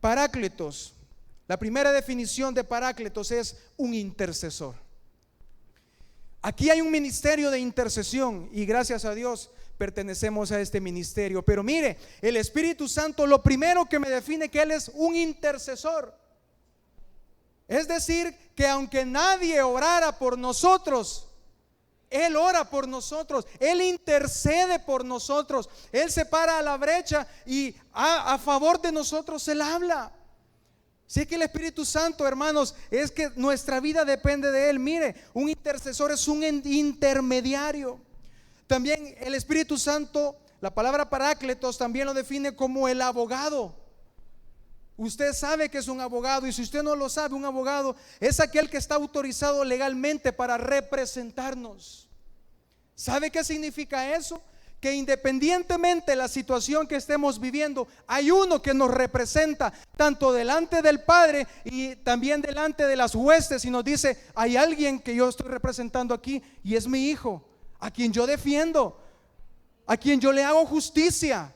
Paráclitos, la primera definición de Paráclitos es un intercesor. Aquí hay un ministerio de intercesión y gracias a Dios pertenecemos a este ministerio. Pero mire, el Espíritu Santo lo primero que me define que Él es un intercesor. Es decir, que aunque nadie orara por nosotros, Él ora por nosotros, Él intercede por nosotros, Él se para a la brecha y a favor de nosotros Él habla. Si es que el Espíritu Santo, hermanos, es que nuestra vida depende de Él. Mire, un intercesor es un intermediario. También el Espíritu Santo, la palabra Paráclitos también lo define como el abogado. Usted sabe que es un abogado, y si usted no lo sabe, un abogado es aquel que está autorizado legalmente para representarnos. ¿Sabe qué significa eso? Que independientemente de la situación que estemos viviendo, hay uno que nos representa tanto delante del Padre y también delante de las huestes, y nos dice: hay alguien que yo estoy representando aquí y es mi hijo, a quien yo defiendo, a quien yo le hago justicia,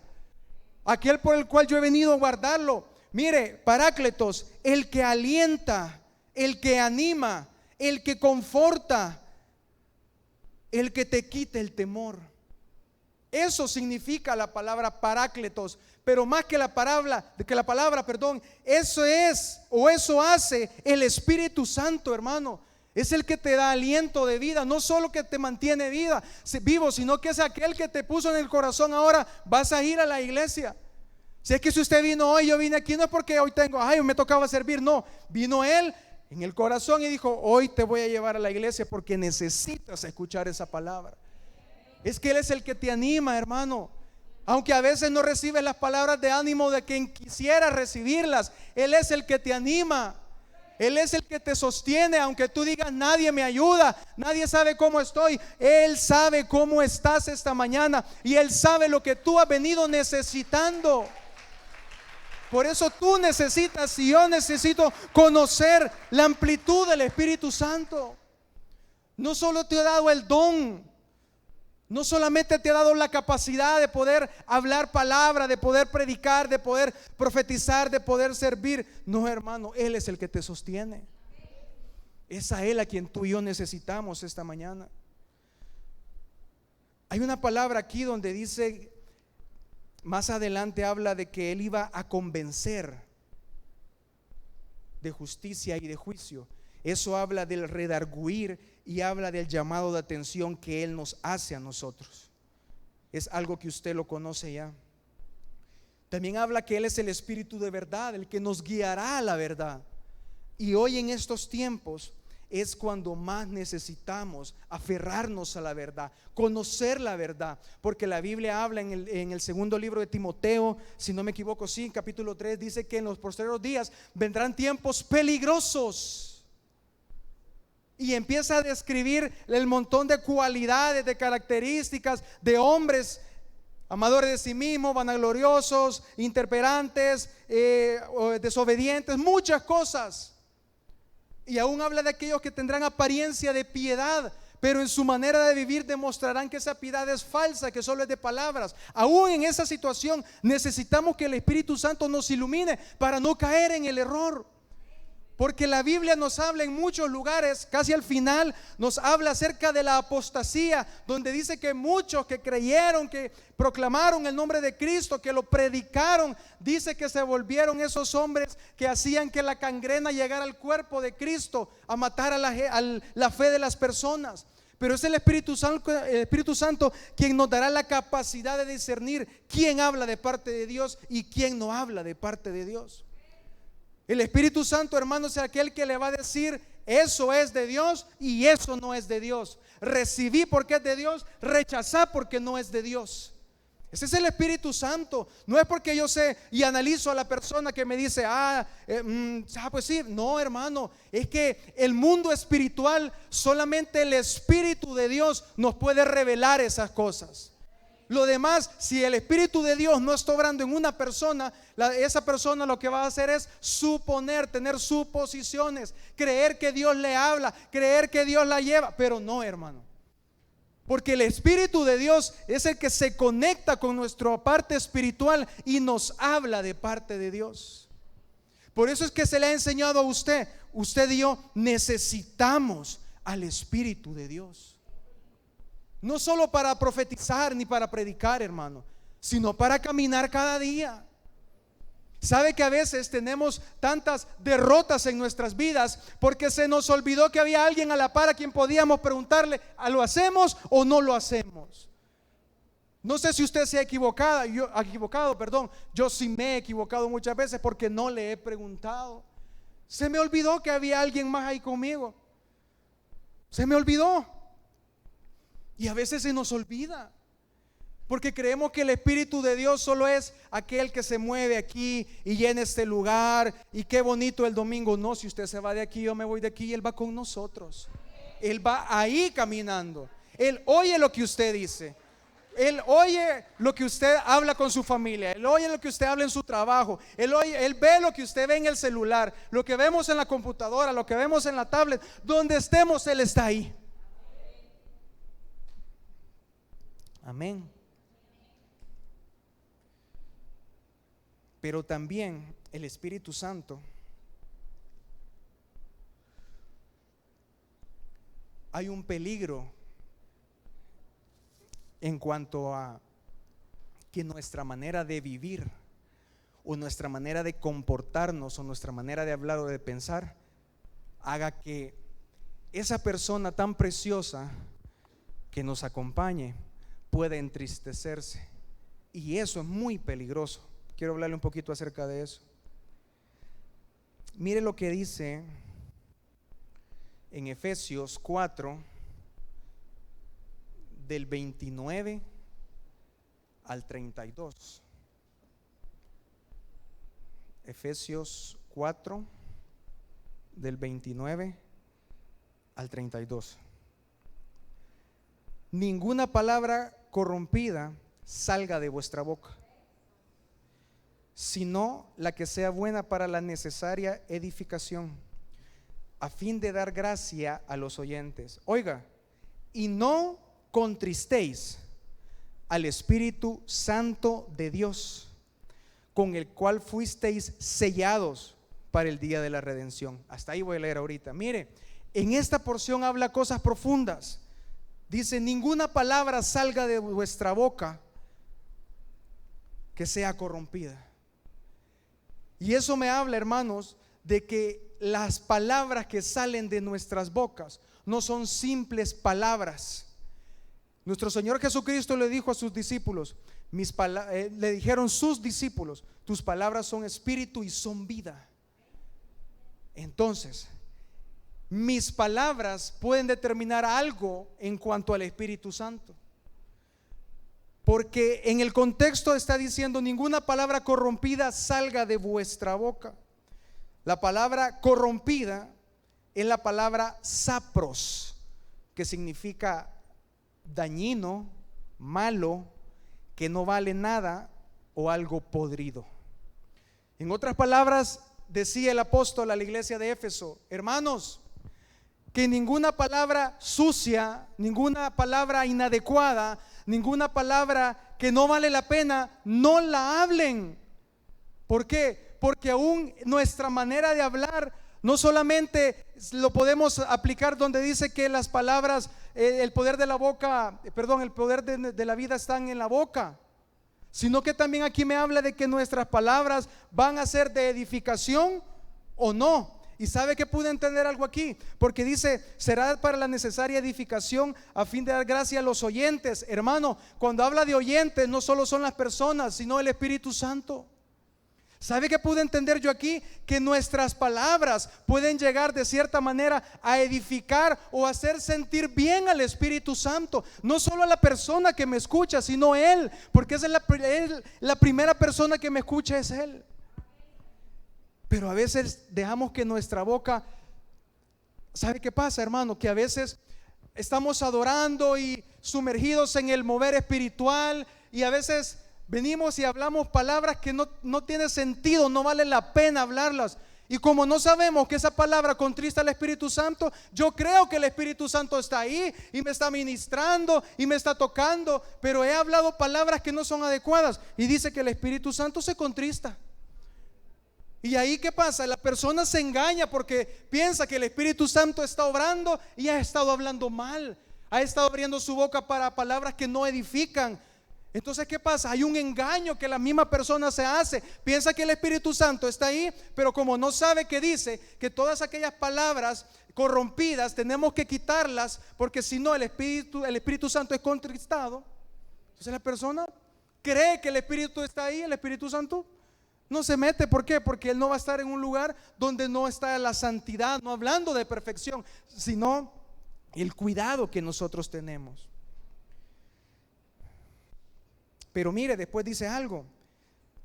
aquel por el cual yo he venido a guardarlo. Mire, Paráclitos, el que alienta, el que anima, el que conforta, el que te quita el temor. Eso significa la palabra Paráclitos. Pero más que la palabra, eso es o eso hace el Espíritu Santo, hermano. Es el que te da aliento de vida, no solo que te mantiene vivo, sino que es aquel que te puso en el corazón: ahora vas a ir a la iglesia. Si es que si usted vino hoy, yo vine aquí no es porque hoy me tocaba servir, no, vino Él en el corazón y dijo: hoy te voy a llevar a la iglesia porque necesitas escuchar esa palabra. Es que Él es el que te anima, hermano. Aunque a veces no recibes las palabras de ánimo de quien quisiera recibirlas, Él es el que te anima. Él es el que te sostiene. Aunque tú digas: nadie me ayuda, nadie sabe cómo estoy, Él sabe cómo estás esta mañana y Él sabe lo que tú has venido necesitando. Por eso tú necesitas, y yo necesito, conocer la amplitud del Espíritu Santo. No solo te ha dado el don, no solamente te ha dado la capacidad de poder hablar palabra, de poder predicar, de poder profetizar, de poder servir. No, hermano, Él es el que te sostiene. Es a Él a quien tú y yo necesitamos esta mañana. Hay una palabra aquí donde dice, más adelante habla de que Él iba a convencer de justicia y de juicio. Eso habla del redarguir y habla del llamado de atención que Él nos hace a nosotros. Es algo que usted lo conoce ya. También habla que Él es el Espíritu de verdad, el que nos guiará a la verdad. Y hoy en estos tiempos es cuando más necesitamos aferrarnos a la verdad, conocer la verdad, porque la Biblia habla en el segundo libro de Timoteo, si no me equivoco, sí, capítulo 3, dice que en los posteriores días vendrán tiempos peligrosos. Y empieza a describir el montón de cualidades, de características de hombres amadores de sí mismos, vanagloriosos, intemperantes, desobedientes, muchas cosas. Y aún habla de aquellos que tendrán apariencia de piedad, pero en su manera de vivir demostrarán que esa piedad es falsa, que solo es de palabras. Aún en esa situación necesitamos que el Espíritu Santo nos ilumine para no caer en el error. Porque la Biblia nos habla en muchos lugares, casi al final nos habla acerca de la apostasía, donde dice que muchos que creyeron, que proclamaron el nombre de Cristo, que lo predicaron, dice que se volvieron esos hombres que hacían que la gangrena llegara al cuerpo de Cristo, a matar a la fe de las personas. Pero es el Espíritu Santo quien nos dará la capacidad de discernir quién habla de parte de Dios y quién no habla de parte de Dios. El Espíritu Santo, hermanos, es aquel que le va a decir: eso es de Dios y eso no es de Dios. Recibí porque es de Dios, rechazá porque no es de Dios. Ese es el Espíritu Santo. No es porque yo sé y analizo a la persona que me dice: pues sí. No, hermano, es que el mundo espiritual, solamente el Espíritu de Dios nos puede revelar esas cosas. Lo demás, si el Espíritu de Dios no está obrando en una persona, esa persona lo que va a hacer es suponer, tener suposiciones, creer que Dios le habla, creer que Dios la lleva. Pero no, hermano, Porque el Espíritu de Dios es el que se conecta con nuestra parte espiritual y nos habla de parte de Dios. Por eso es que se le ha enseñado a usted y yo necesitamos al Espíritu de Dios. No solo para profetizar ni para predicar, hermano, sino para caminar cada día. Sabe que a veces tenemos tantas derrotas en nuestras vidas porque se nos olvidó que había alguien a la par a quien podíamos preguntarle: ¿lo hacemos o no lo hacemos? No sé si usted se ha equivocado, yo sí me he equivocado muchas veces porque no le he preguntado. Se me olvidó que había alguien más ahí conmigo. Se me olvidó. Y a veces se nos olvida, porque creemos que el Espíritu de Dios solo es aquel que se mueve aquí y llena este lugar. Y qué bonito el domingo. No, si usted se va de aquí, yo me voy de aquí, y Él va con nosotros. Él va ahí caminando. Él oye lo que usted dice. Él oye lo que usted habla con su familia. Él oye lo que usted habla en su trabajo. Él ve lo que usted ve en el celular, lo que vemos en la computadora, lo que vemos en la tablet. Donde estemos, Él está ahí. Amén. Pero también el Espíritu Santo, hay un peligro en cuanto a que nuestra manera de vivir o nuestra manera de comportarnos o nuestra manera de hablar o de pensar haga que esa persona tan preciosa que nos acompañe pueda entristecerse, y eso es muy peligroso. Quiero hablarle un poquito acerca de eso. Mire lo que dice en Efesios 4, del 29 al 32. Efesios 4, del 29 al 32. Ninguna palabra corrompida salga de vuestra boca, sino la que sea buena para la necesaria edificación, a fin de dar gracia a los oyentes. Oiga, y no contristéis al Espíritu Santo de Dios, con el cual fuisteis sellados para el día de la redención. Hasta ahí voy a leer ahorita. Mire, en esta porción habla cosas profundas. Dice: ninguna palabra salga de vuestra boca que sea corrompida. Y eso me habla, hermanos, de que las palabras que salen de nuestras bocas no son simples palabras. Nuestro Señor Jesucristo le dijo a sus discípulos, le dijeron sus discípulos: tus palabras son espíritu y son vida. Entonces, mis palabras pueden determinar algo en cuanto al Espíritu Santo, porque en el contexto está diciendo: ninguna palabra corrompida salga de vuestra boca. La palabra corrompida es la palabra sapros, que significa dañino, malo, que no vale nada o algo podrido. En otras palabras, decía el apóstol a la iglesia de Éfeso: hermanos, que ninguna palabra sucia, ninguna palabra inadecuada, ninguna palabra que no vale la pena, no la hablen. ¿Por qué? Porque aún nuestra manera de hablar no solamente lo podemos aplicar donde dice que las palabras, el poder de la boca, el poder de la vida están en la boca, sino que también aquí me habla de que nuestras palabras van a ser de edificación o no. Y sabe que pude entender algo aquí, porque dice: será para la necesaria edificación a fin de dar gracia a los oyentes. Hermano, cuando habla de oyentes, no solo son las personas, sino el Espíritu Santo. ¿Sabe que pude entender yo aquí? Que nuestras palabras pueden llegar de cierta manera a edificar o hacer sentir bien al Espíritu Santo. No solo a la persona que me escucha, sino Él, porque esa es la primera persona que me escucha, es Él. Pero a veces dejamos que nuestra boca, ¿sabe qué pasa, hermano? Que a veces estamos adorando y sumergidos en el mover espiritual, y a veces venimos y hablamos palabras que no tiene sentido, no vale la pena hablarlas. Y como no sabemos que esa palabra contrista al Espíritu Santo, yo creo que el Espíritu Santo está ahí y me está ministrando y me está tocando, pero he hablado palabras que no son adecuadas y dice que el Espíritu Santo se contrista. Y ahí, ¿qué pasa? La persona se engaña porque piensa que el Espíritu Santo está obrando y ha estado hablando mal, ha estado abriendo su boca para palabras que no edifican. Entonces, ¿qué pasa? Hay un engaño que la misma persona se hace. Piensa que el Espíritu Santo está ahí, pero como no sabe que dice que todas aquellas palabras corrompidas tenemos que quitarlas, porque si no el Espíritu Santo es contristado. Entonces la persona cree que el Espíritu está ahí, el Espíritu Santo no se mete. ¿Por qué? Porque él no va a estar en un lugar donde no está la santidad, no hablando de perfección, sino el cuidado que nosotros tenemos. Pero mire, después dice algo: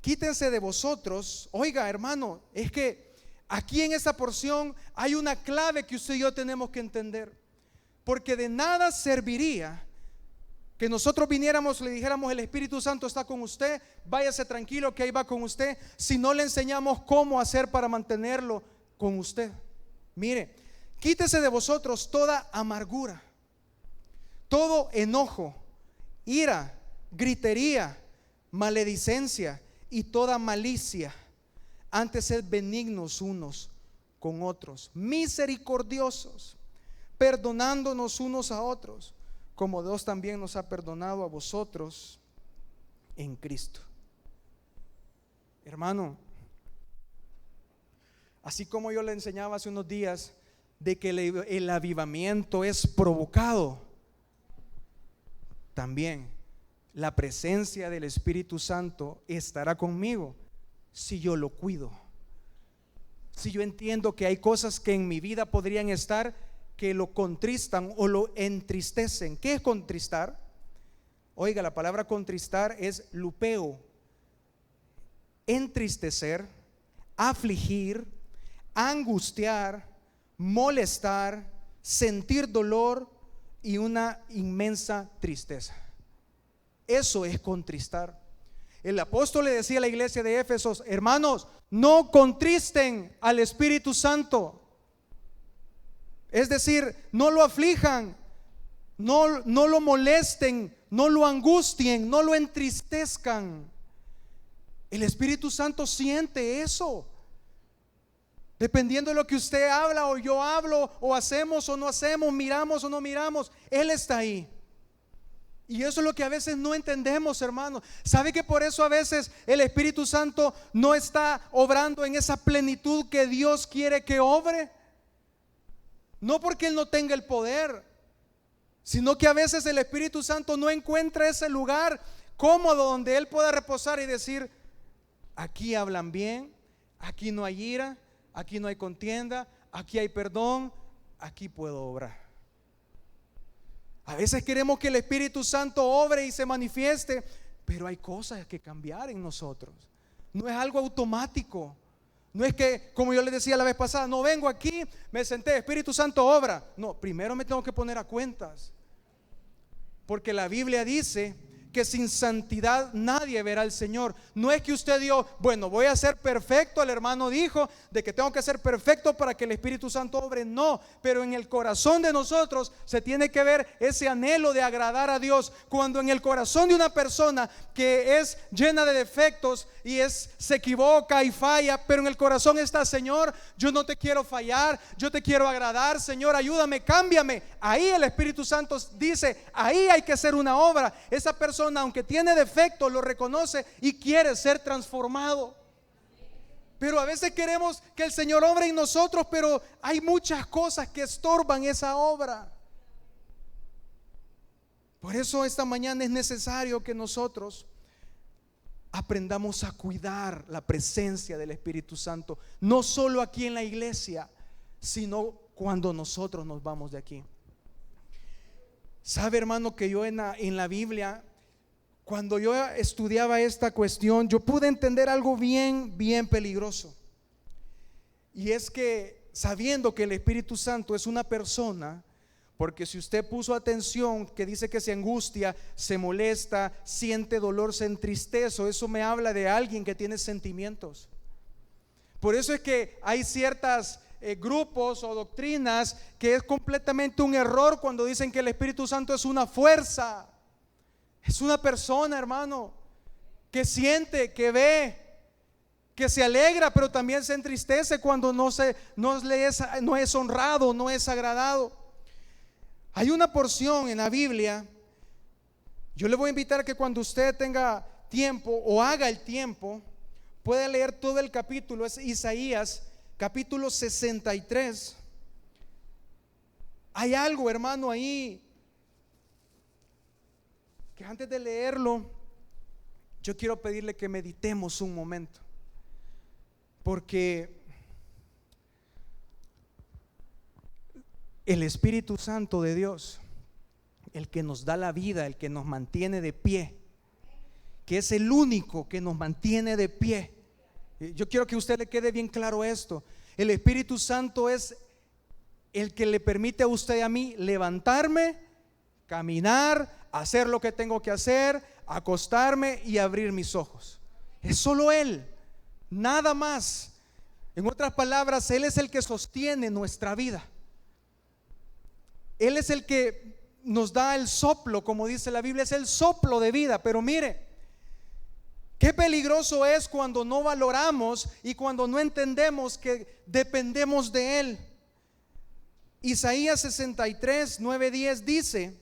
quítense de vosotros. Oiga, hermano, es que aquí en esta porción hay una clave que usted y yo tenemos que entender. Porque de nada serviría que nosotros viniéramos y le dijéramos: el Espíritu Santo está con usted, váyase tranquilo que ahí va con usted, si no le enseñamos cómo hacer para mantenerlo con usted. Mire, quítese de vosotros toda amargura, todo enojo, ira, gritería, maledicencia y toda malicia. Antes sed benignos unos con otros, misericordiosos, perdonándonos unos a otros, como Dios también nos ha perdonado a vosotros en Cristo. Hermano, así como yo le enseñaba hace unos días de que el avivamiento es provocado, también la presencia del Espíritu Santo estará conmigo si yo lo cuido. Si yo entiendo que hay cosas que en mi vida podrían estar que lo contristan o lo entristecen. ¿Qué es contristar? Oiga, la palabra contristar es lupeo, entristecer, afligir, angustiar, molestar, sentir dolor y una inmensa tristeza. Eso es contristar. El apóstol le decía a la iglesia de Éfeso: hermanos, no contristen al Espíritu Santo. Es decir, no lo aflijan, no lo molesten, no lo angustien, no lo entristezcan. El Espíritu Santo siente eso. Dependiendo de lo que usted habla o yo hablo, o hacemos o no hacemos, miramos o no miramos, Él está ahí. Y eso es lo que a veces no entendemos, hermanos. ¿Sabe que por eso a veces el Espíritu Santo no está obrando en esa plenitud que Dios quiere que obre? No porque Él no tenga el poder, sino que a veces el Espíritu Santo no encuentra ese lugar cómodo donde Él pueda reposar y decir: aquí hablan bien, aquí no hay ira, aquí no hay contienda, aquí hay perdón, aquí puedo obrar. A veces queremos que el Espíritu Santo obre y se manifieste, pero hay cosas que cambiar en nosotros. No es algo automático. No es que, como yo les decía la vez pasada, no vengo aquí, me senté, Espíritu Santo obra. No, primero me tengo que poner a cuentas. Porque la Biblia dice que sin santidad nadie verá al Señor. No es que usted dijo: bueno, voy a ser perfecto. El hermano dijo de que tengo que ser perfecto para que el Espíritu Santo obre. No, pero en el corazón de nosotros se tiene que ver ese anhelo de agradar a Dios. Cuando en el corazón de una persona que es llena de defectos y se equivoca y falla, pero en el corazón está: Señor, yo no te quiero fallar, yo te quiero agradar, Señor, ayúdame, cámbiame. Ahí el Espíritu Santo dice: ahí hay que hacer una obra. Esa persona, aunque tiene defectos, lo reconoce y quiere ser transformado. Pero a veces queremos que el Señor obre en nosotros, pero hay muchas cosas que estorban esa obra. Por eso esta mañana es necesario que nosotros aprendamos a cuidar la presencia del Espíritu Santo, no solo aquí en la iglesia, sino cuando nosotros nos vamos de aquí. Sabe, hermano, que yo en la Biblia, cuando yo estudiaba esta cuestión, yo pude entender algo bien peligroso. Y es que, sabiendo que el Espíritu Santo es una persona, porque si usted puso atención, que dice que se angustia, se molesta, siente dolor, se entristece, eso me habla de alguien que tiene sentimientos. Por eso es que hay ciertas grupos o doctrinas que es completamente un error cuando dicen que el Espíritu Santo es una fuerza. Es una persona, hermano, que siente, que ve, que se alegra, pero también se entristece cuando no es honrado, no es agradado. Hay una porción en la Biblia. Yo le voy a invitar a que cuando usted tenga tiempo o haga el tiempo, puede leer todo el capítulo. Es Isaías capítulo 63. Hay algo, hermano, ahí que antes de leerlo, yo quiero pedirle que meditemos un momento, porque el Espíritu Santo de Dios, el que nos da la vida, el que nos mantiene de pie, que es el único que nos mantiene de pie. Yo quiero que a usted le quede bien claro esto. El Espíritu Santo es el que le permite a usted y a mí levantarme, caminar, hacer lo que tengo que hacer, acostarme y abrir mis ojos. Es solo Él, nada más. En otras palabras, Él es el que sostiene nuestra vida. Él es el que nos da el soplo, como dice la Biblia, es el soplo de vida. Pero mire, qué peligroso es cuando no valoramos y cuando no entendemos que dependemos de Él. Isaías 63, 9, 10 dice,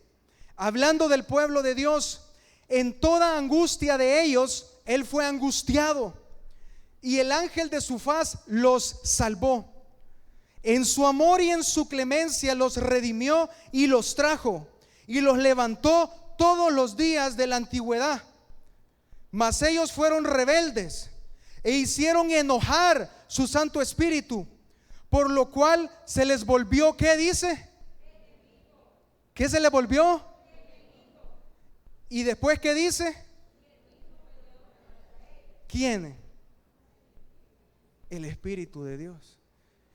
hablando del pueblo de Dios: en toda angustia de ellos, Él fue angustiado, y el ángel de su faz los salvó. En su amor y en su clemencia los redimió y los trajo, y los levantó todos los días de la antigüedad. Mas ellos fueron rebeldes e hicieron enojar su Santo Espíritu, por lo cual se les volvió, ¿qué dice? ¿Qué se les volvió? Y después, ¿qué dice? ¿Quién? El Espíritu de Dios.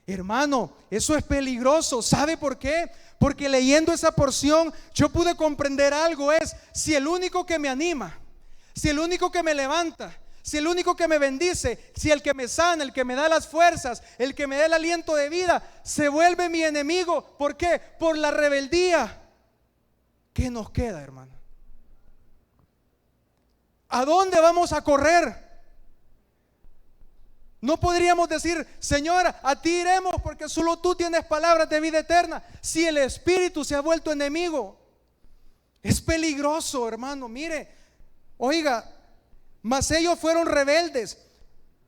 Hermano, eso es peligroso. ¿Sabe por qué? Porque leyendo esa porción yo pude comprender algo. Es, si el único que me anima, si el único que me levanta, si el único que me bendice, si el que me sana, el que me da las fuerzas, el que me da el aliento de vida, se vuelve mi enemigo. ¿Por qué? Por la rebeldía. ¿Qué nos queda, hermano? ¿A dónde vamos a correr? No podríamos decir, Señor, a ti iremos porque solo tú tienes palabras de vida eterna, si el Espíritu se ha vuelto enemigo. Es peligroso, hermano. Mire, oiga, mas ellos fueron rebeldes.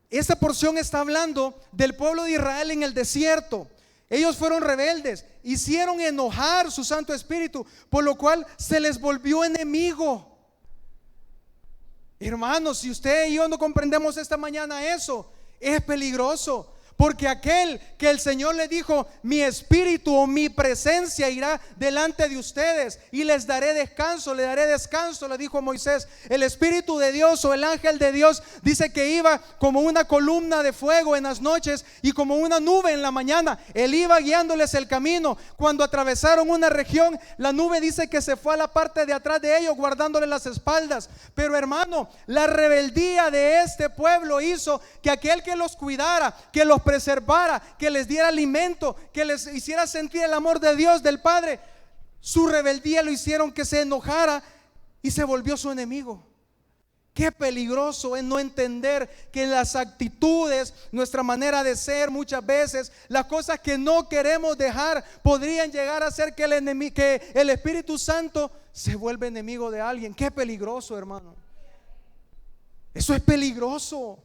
Esta porción está hablando del pueblo de Israel en el desierto. Ellos fueron rebeldes, hicieron enojar su Santo Espíritu, por lo cual se les volvió enemigo. Hermanos, si usted y yo no comprendemos esta mañana eso, es peligroso. Porque aquel que el Señor le dijo, mi espíritu o mi presencia irá delante de ustedes y les daré descanso, le daré descanso, le dijo a Moisés. El Espíritu de Dios o el ángel de Dios dice que iba como una columna de fuego en las noches y como una nube en la mañana. Él iba guiándoles el camino. Cuando atravesaron una región, la nube dice que se fue a la parte de atrás de ellos, guardándoles las espaldas. Pero hermano, la rebeldía de este pueblo hizo que aquel que los cuidara, que los preservara, que les diera alimento, que les hiciera sentir el amor de Dios, del Padre, su rebeldía lo hicieron que se enojara y se volvió su enemigo. Qué peligroso es no entender que las actitudes, nuestra manera de ser, muchas veces las cosas que no queremos dejar podrían llegar a hacer que el Espíritu Santo se vuelva enemigo de alguien. Qué peligroso, hermano. Eso es peligroso.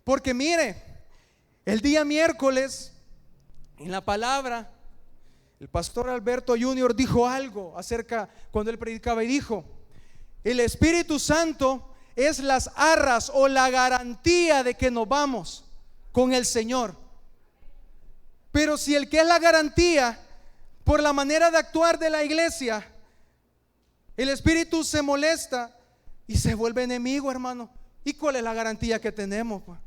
Porque mire, el día miércoles, en la palabra, el pastor Alberto Junior dijo algo acerca, cuando él predicaba, y dijo: el Espíritu Santo es las arras o la garantía de que nos vamos con el Señor. Pero si el que es la garantía, por la manera de actuar de la iglesia, el Espíritu se molesta y se vuelve enemigo, hermano, ¿y cuál es la garantía que tenemos, pues?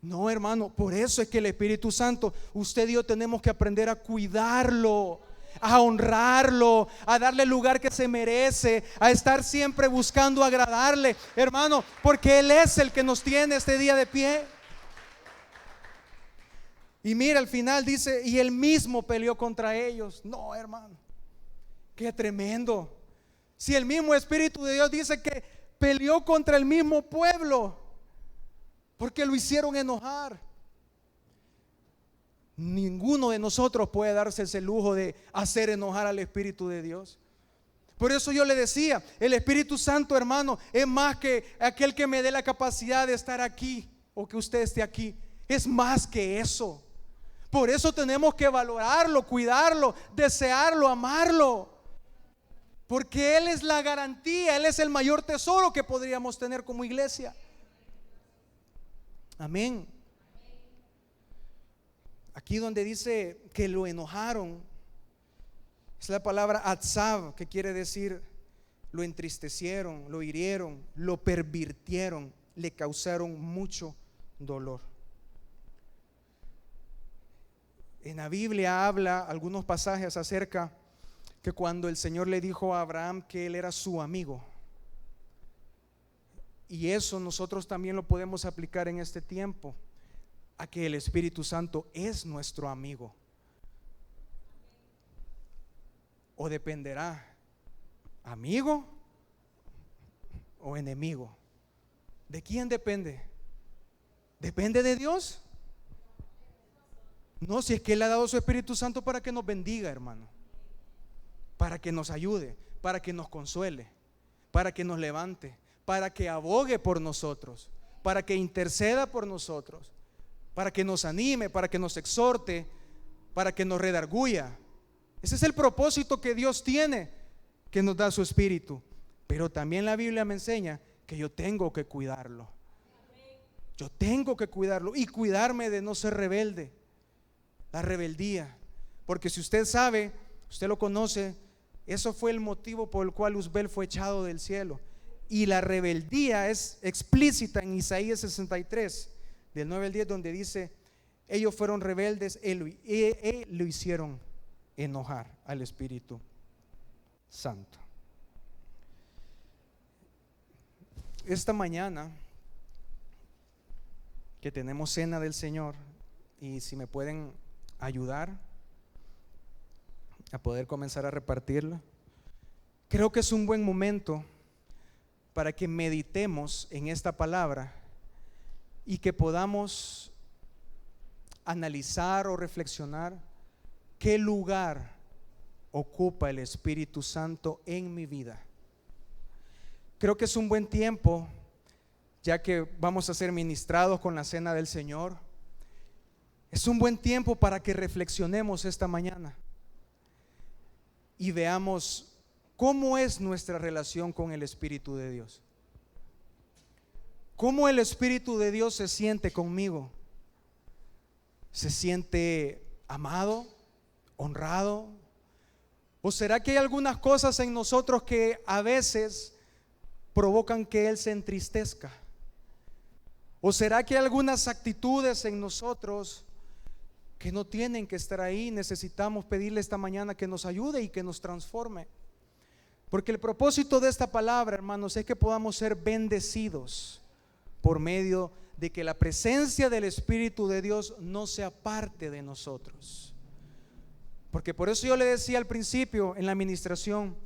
No, hermano, por eso es que el Espíritu Santo, usted y yo tenemos que aprender a cuidarlo, a honrarlo, a darle el lugar que se merece, a estar siempre buscando agradarle, hermano, porque Él es el que nos tiene este día de pie. Y mira, al final dice, y él mismo peleó contra ellos. No, hermano, qué tremendo. Si el mismo Espíritu de Dios dice que peleó contra el mismo pueblo porque lo hicieron enojar. Ninguno de nosotros puede darse ese lujo de hacer enojar al Espíritu de Dios. Por eso yo le decía, el Espíritu Santo, hermano, es más que aquel que me dé la capacidad de estar aquí o que usted esté aquí. Es más que eso. Por eso tenemos que valorarlo, cuidarlo, desearlo, amarlo. Porque Él es la garantía, Él es el mayor tesoro que podríamos tener como iglesia. Amén. Aquí donde dice que lo enojaron, es la palabra atzab, que quiere decir lo entristecieron, lo hirieron, lo pervirtieron, le causaron mucho dolor. En la Biblia habla algunos pasajes acerca que cuando el Señor le dijo a Abraham que él era su amigo, y eso nosotros también lo podemos aplicar en este tiempo, a que el Espíritu Santo es nuestro amigo. O dependerá, amigo o enemigo. ¿De quién depende? ¿Depende de Dios? No, si es que Él ha dado su Espíritu Santo para que nos bendiga, hermano, para que nos ayude, para que nos consuele, para que nos levante, para que abogue por nosotros, para que interceda por nosotros, para que nos anime, para que nos exhorte, para que nos redarguya. Ese es el propósito que Dios tiene, que nos da su Espíritu. Pero también la Biblia me enseña que yo tengo que cuidarlo. Yo tengo que cuidarlo y cuidarme de no ser rebelde. La rebeldía, porque si usted sabe, usted lo conoce, eso fue el motivo por el cual Luzbel fue echado del cielo. Y la rebeldía es explícita en Isaías 63 del 9 al 10, donde dice: ellos fueron rebeldes, lo hicieron enojar al Espíritu Santo. Esta mañana que tenemos cena del Señor, y si me pueden ayudar a poder comenzar a repartirla, creo que es un buen momento para que meditemos en esta palabra y que podamos analizar o reflexionar qué lugar ocupa el Espíritu Santo en mi vida. Creo que es un buen tiempo, ya que vamos a ser ministrados con la cena del Señor. Es un buen tiempo para que reflexionemos esta mañana y veamos cómo es nuestra relación con el Espíritu de Dios. ¿Cómo el Espíritu de Dios se siente conmigo? ¿Se siente amado, honrado? ¿O será que hay algunas cosas en nosotros que a veces provocan que Él se entristezca? ¿O será que hay algunas actitudes en nosotros que no tienen que estar ahí? Necesitamos pedirle esta mañana que nos ayude y que nos transforme. Porque el propósito de esta palabra, hermanos, es que podamos ser bendecidos por medio de que la presencia del Espíritu de Dios no se aparte de nosotros. Porque por eso yo le decía al principio en la administración,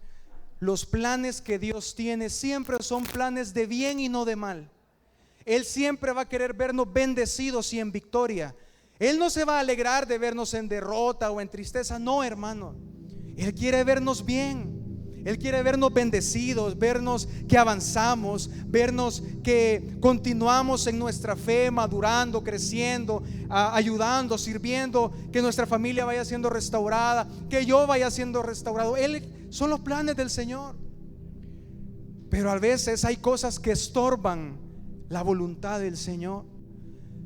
los planes que Dios tiene siempre son planes de bien y no de mal. Él siempre va a querer vernos bendecidos y en victoria. Él no se va a alegrar de vernos en derrota o en tristeza, no, hermano. Él quiere vernos bien. Él quiere vernos bendecidos, vernos que avanzamos, vernos que continuamos en nuestra fe, madurando, creciendo, ayudando, sirviendo, que nuestra familia vaya siendo restaurada, que yo vaya siendo restaurado. Son los planes del Señor. Pero a veces hay cosas que estorban la voluntad del Señor.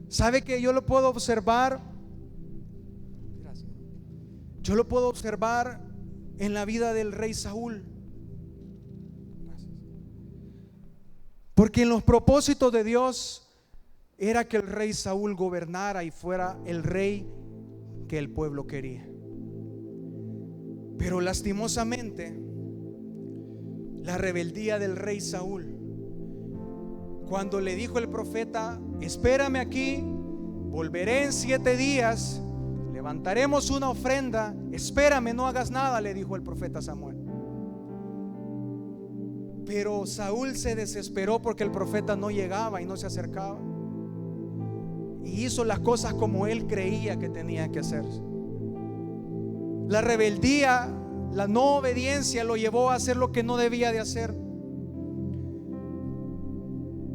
¿Sabe que yo lo puedo observar? Gracias. Yo lo puedo observar en la vida del rey Saúl. Gracias. Porque en los propósitos de Dios era que el rey Saúl gobernara y fuera el rey que el pueblo quería. Pero lastimosamente, la rebeldía del rey Saúl, cuando le dijo el profeta: espérame aquí, volveré en 7 días, levantaremos una ofrenda, espérame, no hagas nada, le dijo el profeta Samuel. Pero Saúl se desesperó porque el profeta no llegaba y no se acercaba, y hizo las cosas como él creía que tenía que hacer. La rebeldía, la no obediencia lo llevó a hacer lo que no debía de hacer.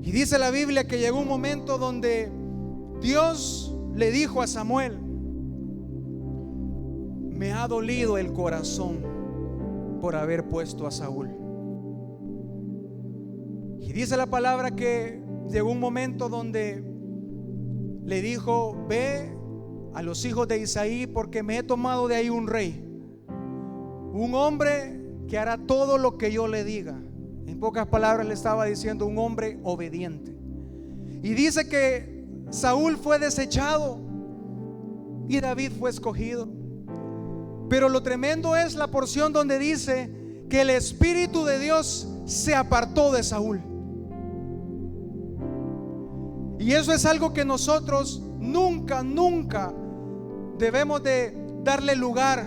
Y dice la Biblia que llegó un momento donde Dios le dijo a Samuel: me ha dolido el corazón por haber puesto a Saúl. Y dice la palabra que llegó un momento donde le dijo: ve a los hijos de Isaí, porque me he tomado de ahí un rey, un hombre que hará todo lo que yo le diga. En pocas palabras le estaba diciendo: un hombre obediente. Y dice que Saúl fue desechado y David fue escogido. Pero lo tremendo es la porción donde dice que el Espíritu de Dios se apartó de Saúl. Y eso es algo que nosotros nunca debemos de darle lugar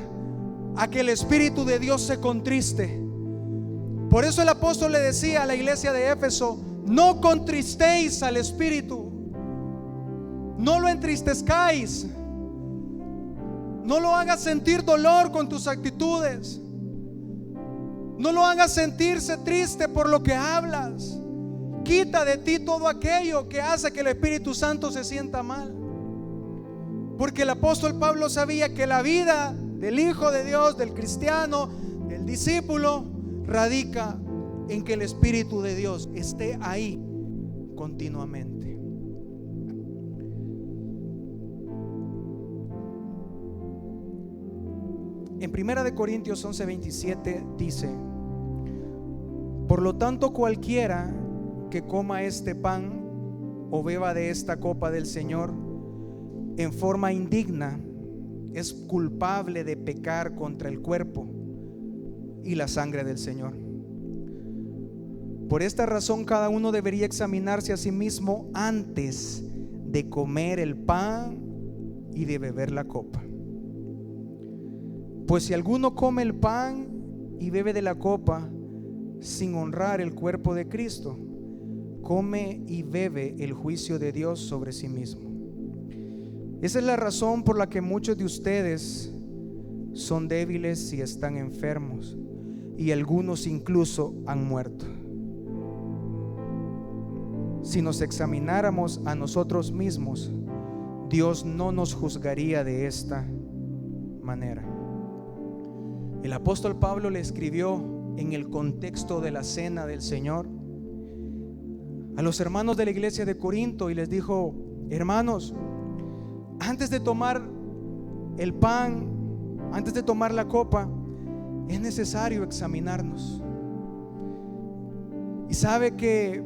a que el Espíritu de Dios se contriste. Por eso el apóstol le decía a la iglesia de Éfeso: no contristéis al Espíritu, no lo entristezcáis, no lo hagas sentir dolor con tus actitudes, no lo hagas sentirse triste por lo que hablas. Quita de ti todo aquello que hace que el Espíritu Santo se sienta mal, porque el apóstol Pablo sabía que la vida del Hijo de Dios, del cristiano, del discípulo, radica en que el Espíritu de Dios esté ahí continuamente. En 1 Corintios 11:27 dice: por lo tanto, cualquiera que coma este pan o beba de esta copa del Señor en forma indigna es culpable de pecar contra el cuerpo y la sangre del Señor. Por esta razón, cada uno debería examinarse a sí mismo antes de comer el pan y de beber la copa. Pues si alguno come el pan y bebe de la copa sin honrar el cuerpo de Cristo, come y bebe el juicio de Dios sobre sí mismo. Esa es la razón por la que muchos de ustedes son débiles y están enfermos, y algunos incluso han muerto. Si nos examináramos a nosotros mismos, Dios no nos juzgaría de esta manera. El apóstol Pablo le escribió en el contexto de la cena del Señor a los hermanos de la iglesia de Corinto y les dijo: hermanos, antes de tomar el pan, antes de tomar la copa, es necesario examinarnos. Y sabe que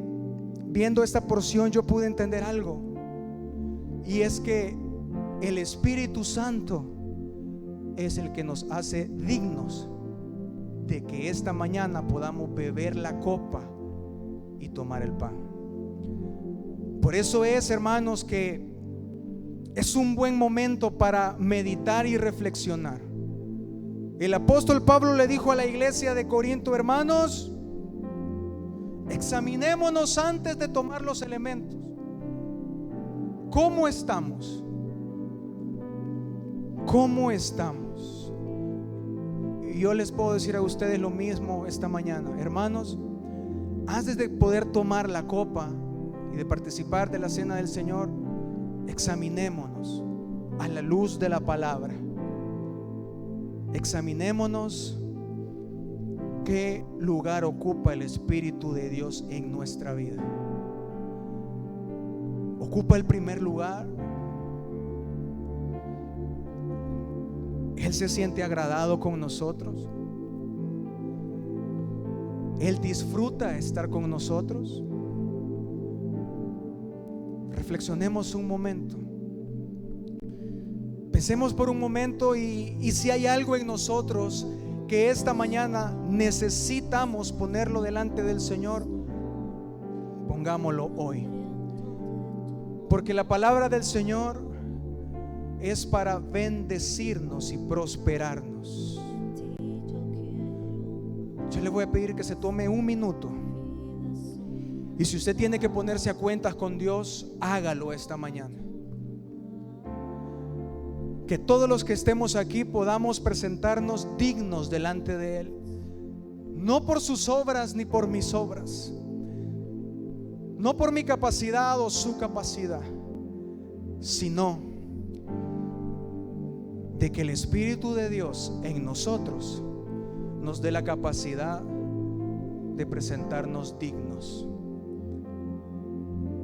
viendo esta porción yo pude entender algo, y es que el Espíritu Santo es el que nos hace dignos de que esta mañana podamos beber la copa y tomar el pan. Por eso es, hermanos, que es un buen momento para meditar y reflexionar. El apóstol Pablo le dijo a la iglesia de Corinto: hermanos, examinémonos antes de tomar los elementos. ¿Cómo estamos? ¿Cómo estamos? Y yo les puedo decir a ustedes lo mismo esta mañana. Hermanos, antes de poder tomar la copa y de participar de la cena del Señor, examinémonos a la luz de la palabra. Examinémonos qué lugar ocupa el Espíritu de Dios en nuestra vida. ¿Ocupa el primer lugar? ¿Él se siente agradado con nosotros? ¿Él disfruta estar con nosotros? Reflexionemos un momento. Pensemos por un momento y si hay algo en nosotros que esta mañana necesitamos ponerlo delante del Señor, pongámoslo hoy. Porque la palabra del Señor es para bendecirnos y prosperarnos. Yo le voy a pedir que se tome un minuto, y si usted tiene que ponerse a cuentas con Dios, hágalo esta mañana. Que todos los que estemos aquí podamos presentarnos dignos delante de Él, no por sus obras ni por mis obras, no por mi capacidad o su capacidad, sino de que el Espíritu de Dios en nosotros nos dé la capacidad de presentarnos dignos,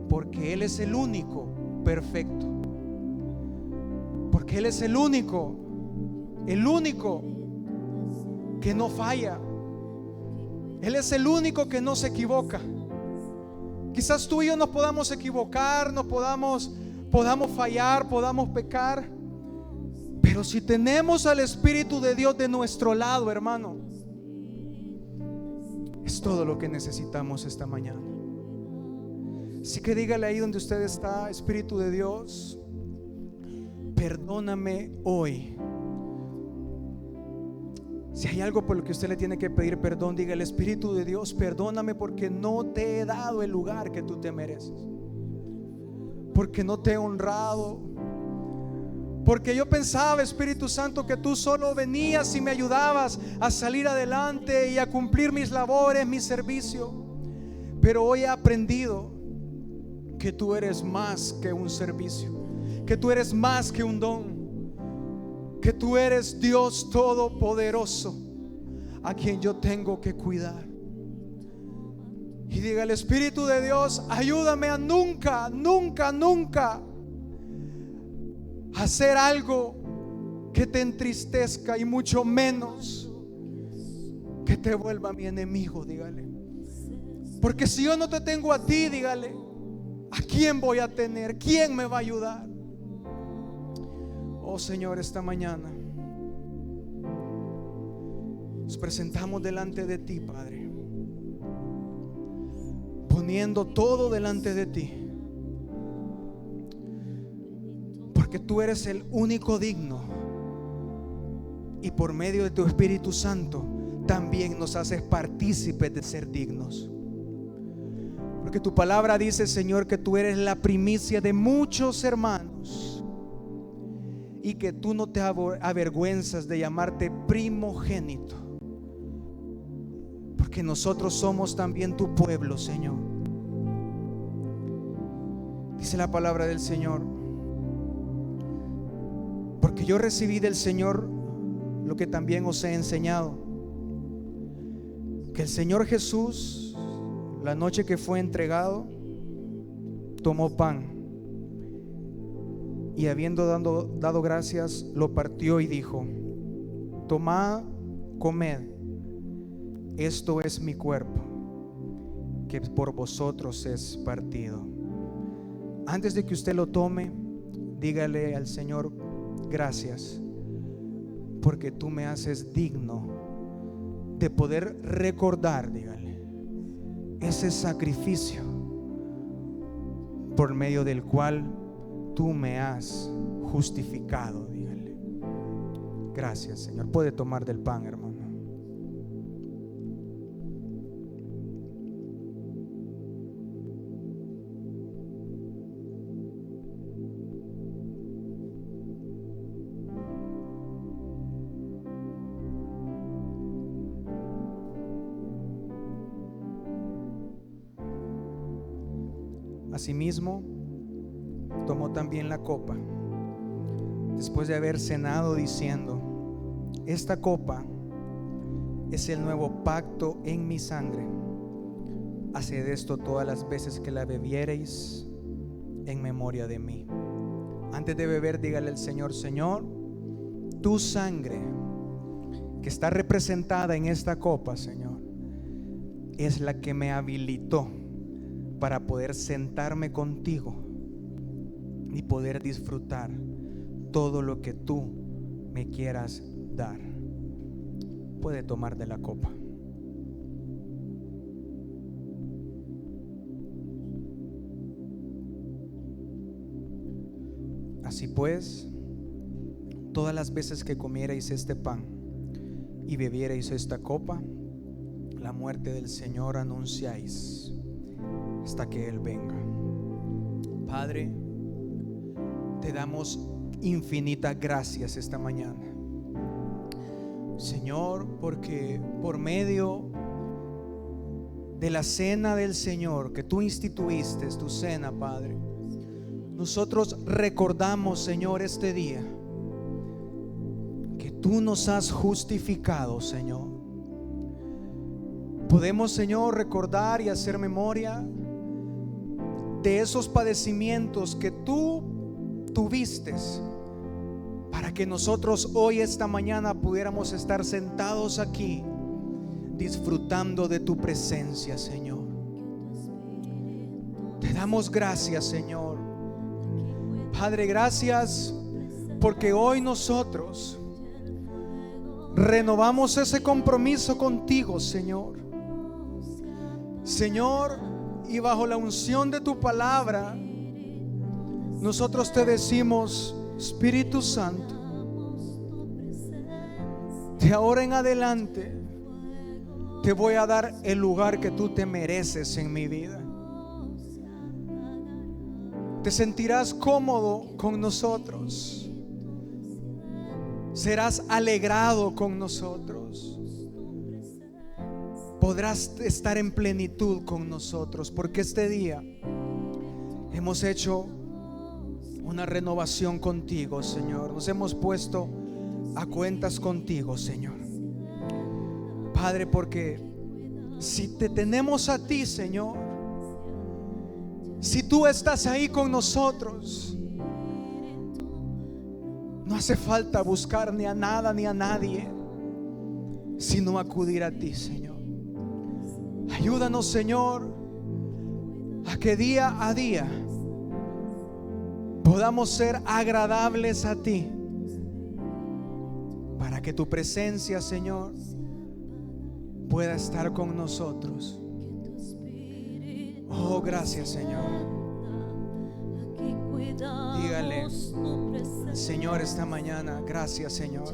porque Él es el único perfecto, porque Él es el único que no falla. Él es el único que no se equivoca. Quizás tú y yo nos podamos equivocar, podamos fallar, podamos pecar, pero si tenemos al Espíritu de Dios de nuestro lado, hermano, es todo lo que necesitamos esta mañana. Así que dígale ahí donde usted está: Espíritu de Dios, perdóname hoy. Si hay algo por lo que usted le tiene que pedir perdón, dígale: Espíritu de Dios, perdóname porque no te he dado el lugar que tú te mereces, porque no te he honrado, porque yo pensaba, Espíritu Santo, que tú solo venías y me ayudabas a salir adelante y a cumplir mis labores, mi servicio. Pero hoy he aprendido que tú eres más que un servicio, que tú eres más que un don, que tú eres Dios todopoderoso, a quien yo tengo que cuidar. Y diga al Espíritu de Dios: ayúdame a nunca hacer algo que te entristezca, y mucho menos que te vuelva mi enemigo. Dígale, porque si yo no te tengo a ti, dígale, ¿a quién voy a tener? ¿Quién me va a ayudar? Oh Señor, esta mañana nos presentamos delante de ti, Padre, poniendo todo delante de ti, porque tú eres el único digno, y por medio de tu Espíritu Santo también nos haces partícipes de ser dignos. Porque tu palabra dice, Señor, que tú eres la primicia de muchos hermanos, y que tú no te avergüenzas de llamarte primogénito, porque nosotros somos también tu pueblo, Señor. Dice la palabra del Señor: porque yo recibí del Señor lo que también os he enseñado, que el Señor Jesús, la noche que fue entregado, tomó pan, y habiendo dado gracias, lo partió y dijo: tomad, comed, esto es mi cuerpo, que por vosotros es partido. Antes de que usted lo tome, dígale al Señor: gracias, porque tú me haces digno de poder recordar, dígale, ese sacrificio por medio del cual tú me has justificado. Dígale: gracias, Señor. Puede tomar del pan, hermano. Asimismo, tomó también la copa, después de haber cenado, diciendo: esta copa es el nuevo pacto en mi sangre. Haced esto todas las veces que la bebiereis en memoria de mí. Antes de beber, dígale al Señor: Señor, tu sangre que está representada en esta copa, Señor, es la que me habilitó para poder sentarme contigo y poder disfrutar todo lo que tú me quieras dar. Puede tomar de la copa. Así pues, todas las veces que comierais este pan y bebierais esta copa, la muerte del Señor anunciáis hasta que Él venga. Padre, te damos infinitas gracias esta mañana, Señor, porque por medio de la cena del Señor que tú instituiste, tu cena, Padre, nosotros recordamos, Señor, este día que tú nos has justificado, Señor. Podemos, Señor, recordar y hacer memoria de esos padecimientos que tú tuviste para que nosotros hoy, esta mañana, pudiéramos estar sentados aquí disfrutando de tu presencia, Señor. Te damos gracias, Señor. Padre, gracias porque hoy nosotros renovamos ese compromiso contigo, Señor. Señor, y bajo la unción de tu palabra, nosotros te decimos: Espíritu Santo, de ahora en adelante te voy a dar el lugar que tú te mereces en mi vida. Te sentirás cómodo con nosotros, serás alegrado con nosotros, podrás estar en plenitud con nosotros, porque este día hemos hecho una renovación contigo, Señor. Nos hemos puesto a cuentas contigo, Señor. Padre, porque si te tenemos a ti, Señor, si tú estás ahí con nosotros, no hace falta buscar ni a nada ni a nadie, sino acudir a ti, Señor. Ayúdanos, Señor, a que día a día podamos ser agradables a ti, para que tu presencia, Señor, pueda estar con nosotros. Oh, gracias, Señor. Dígale al Señor esta mañana: gracias, Señor.